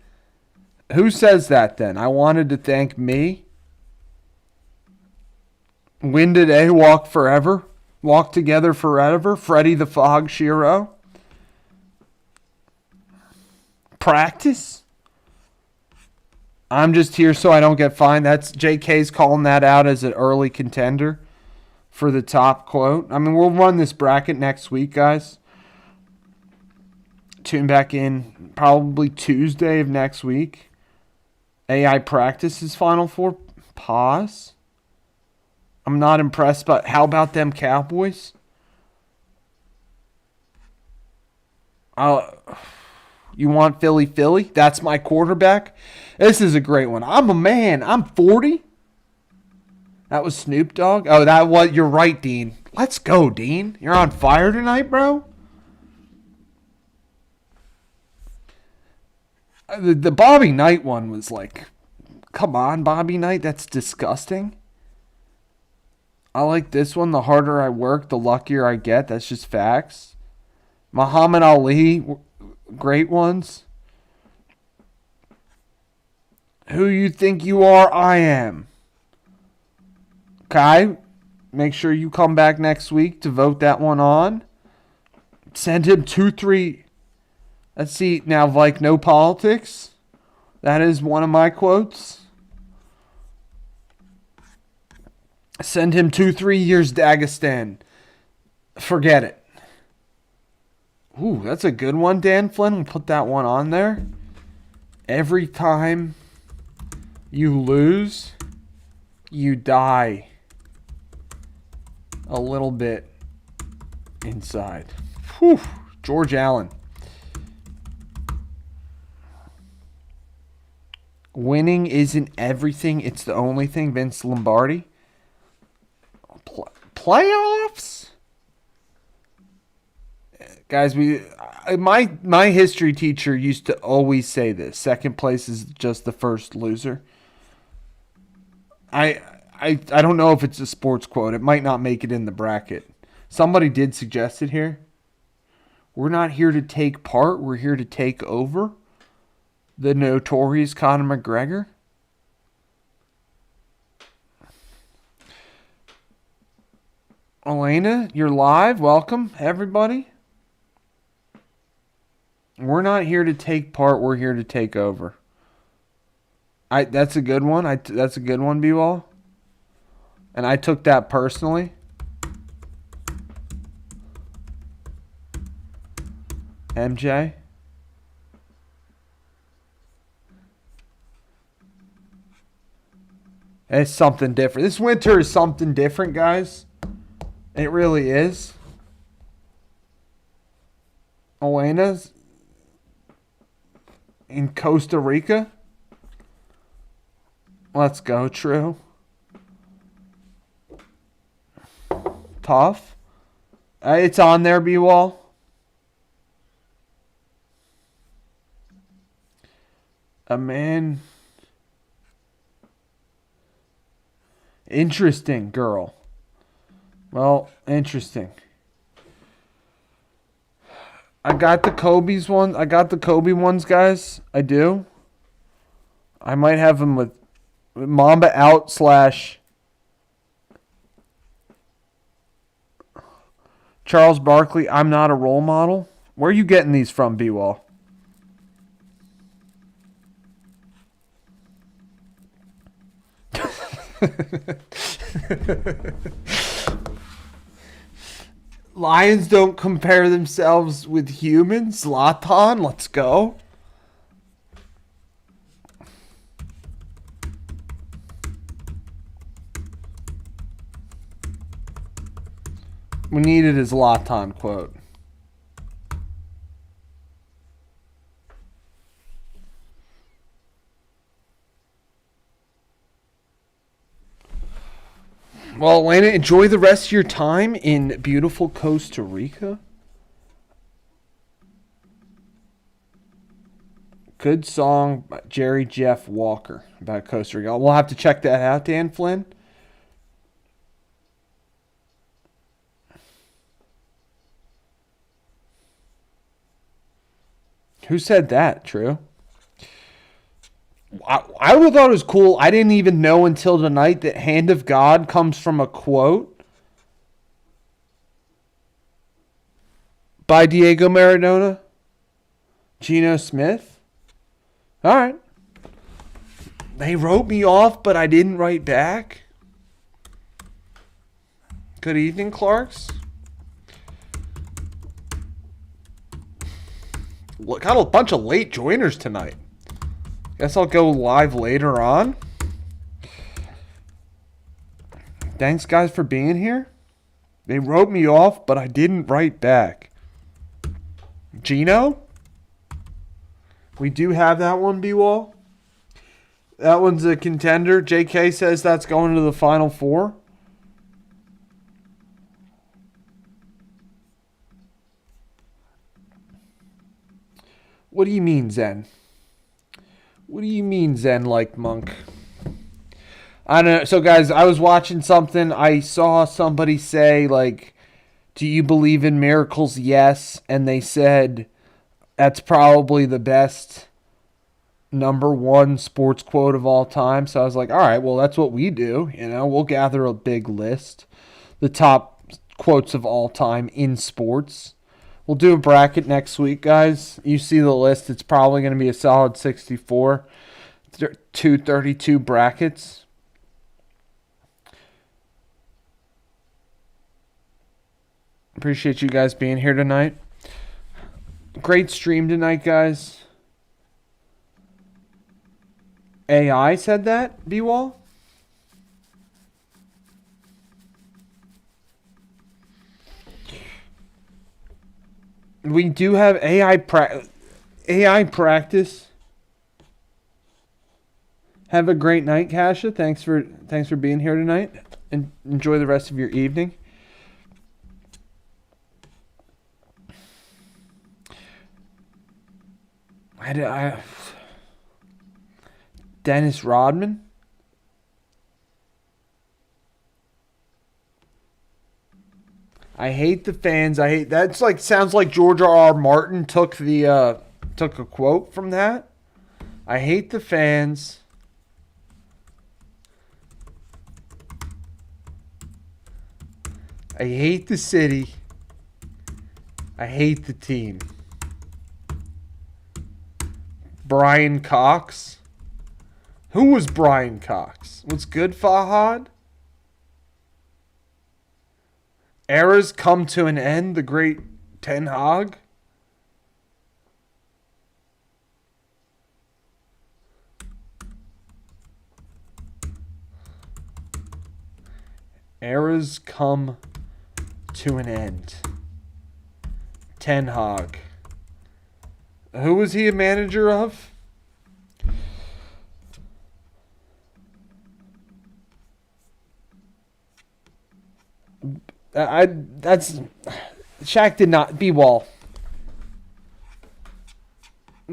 Who says that then? I wanted to thank me. Win today, walk forever. Walk together forever. Freddie the Fog Shiro. Practice. I'm just here so I don't get fined. That's JK's calling that out as an early contender for the top quote. I mean, we'll run this bracket next week, guys. Tune back in probably Tuesday of next week. AI practices Final Four. Pause. I'm not impressed, but how about them Cowboys? You want Philly? That's my quarterback? This is a great one. I'm a man. I'm 40. That was Snoop Dogg. Oh, you're right, Dean. Let's go, Dean. You're on fire tonight, bro. The Bobby Knight one was like, come on, Bobby Knight. That's disgusting. I like this one. The harder I work, the luckier I get. That's just facts. Muhammad Ali, great ones. Who you think you are, I am. Kai, make sure you come back next week to vote that one on. Send him 2-3. Let's see. Now, like, no politics. That is one of my quotes. Send him 2-3 years Dagestan. Forget it. Ooh, that's a good one, Dan Flynn. We'll put that one on there. Every time you lose, you die a little bit inside. Whew. George Allen. Winning isn't everything. It's the only thing. Vince Lombardi. Playoffs? Guys, my history teacher used to always say this. Second place is just the first loser. I don't know if it's a sports quote. It might not make it in the bracket. Somebody did suggest it here. We're not here to take part. We're here to take over. The notorious Conor McGregor. Elena, you're live. Welcome, everybody. We're not here to take part. We're here to take over. That's a good one. That's a good one, B-Wall. And I took that personally. MJ. It's something different. This winter is something different, guys. It really is. Elena's in Costa Rica. Let's go, True. Tough. It's on there, B-Wall. A man. Interesting, girl. Well, interesting. I got the Kobe's one. I got the Kobe ones, guys. I do. I might have them with Mamba out / Charles Barkley. I'm not a role model. Where are you getting these from, B-Wall? Lions don't compare themselves with humans. Zlatan, let's go. We needed a Zlatan quote. Well, Atlanta, enjoy the rest of your time in beautiful Costa Rica. Good song by Jerry Jeff Walker about Costa Rica. We'll have to check that out, Dan Flynn. Who said that, True? I would have thought it was cool. I didn't even know until tonight that Hand of God comes from a quote by Diego Maradona. Geno Smith. All right. They wrote me off, but I didn't write back. Good evening, Clarks. Look, got a bunch of late joiners tonight. Guess I'll go live later on. Thanks, guys, for being here. They wrote me off, but I didn't write back. Gino? We do have that one, B-Wall. That one's a contender. JK says that's going to the Final Four. What do you mean, Zen? What do you mean, Zen like monk? I don't know. So, guys, I was watching something. I saw somebody say, like, do you believe in miracles? Yes. And they said that's probably the best #1 sports quote of all time. So I was like, all right, well, that's what we do. You know, we'll gather a big list. The top quotes of all time in sports. We'll do a bracket next week, guys. You see the list. It's probably going to be a solid 64. 232 brackets. Appreciate you guys being here tonight. Great stream tonight, guys. AI said that, B-Wall? We do have AI practice. Have a great night, Kasha. Thanks for being here tonight. And enjoy the rest of your evening. Dennis Rodman. I hate the fans. I hate that's like sounds like George R. Martin took a quote from that. I hate the fans. I hate the city. I hate the team. Brian Cox. Who was Brian Cox? What's good, Fahad? Eras come to an end, the great Ten Hag. Eras come to an end. Ten Hag. Who was he a manager of? That's Shaq did not. B-Wall.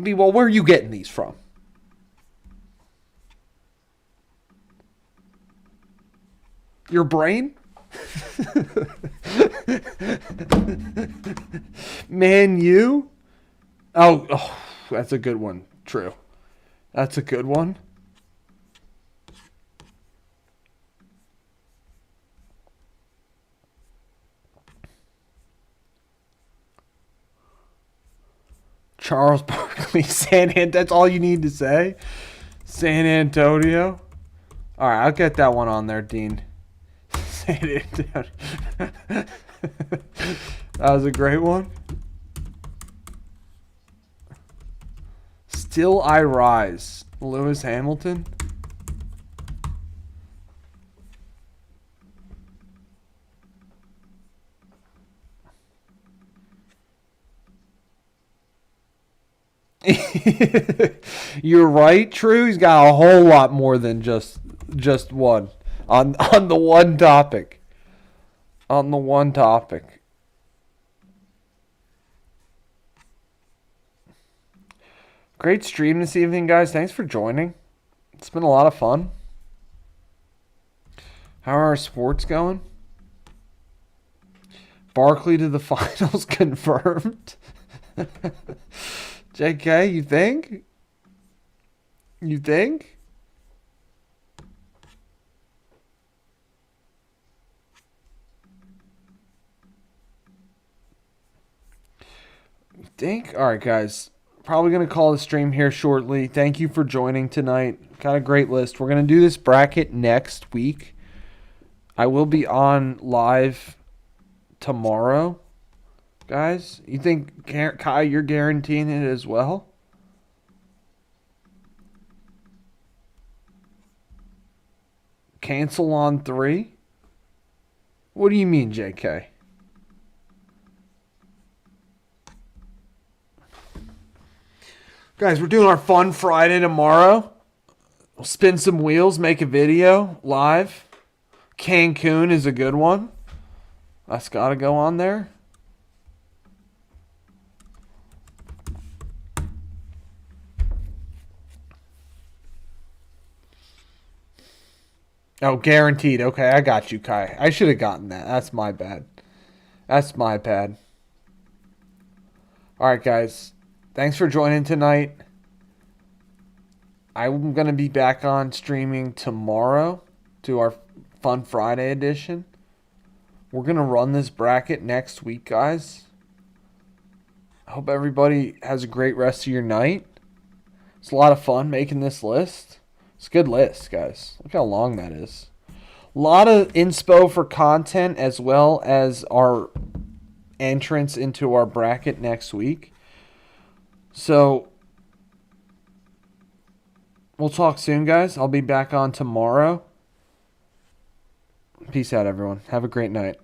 B-Wall, where are you getting these from? Your brain? Man, you? Oh, that's a good one. True. That's a good one. Charles Barkley, that's all you need to say? San Antonio? All right, I'll get that one on there, Dean. San Antonio. That was a great one. Still I Rise. Lewis Hamilton. You're right, True. He's got a whole lot more than just one on the one topic. On the one topic. Great stream this evening, guys. Thanks for joining. It's been a lot of fun. How are our sports going? Barkley to the finals confirmed. JK, you think? You think? You think? All right, guys. Probably going to call the stream here shortly. Thank you for joining tonight. Got a great list. We're going to do this bracket next week. I will be on live tomorrow. Guys, you think, Kai, you're guaranteeing it as well? Cancel on 3? What do you mean, JK? Guys, we're doing our fun Friday tomorrow. We'll spin some wheels, make a video live. Cancun is a good one. That's got to go on there. Oh, guaranteed. Okay, I got you, Kai. I should have gotten that. That's my bad. That's my bad. All right, guys. Thanks for joining tonight. I'm going to be back on streaming tomorrow to our Fun Friday edition. We're going to run this bracket next week, guys. I hope everybody has a great rest of your night. It's a lot of fun making this list. It's a good list, guys. Look how long that is. A lot of inspo for content as well as our entrance into our bracket next week. So, we'll talk soon, guys. I'll be back on tomorrow. Peace out, everyone. Have a great night.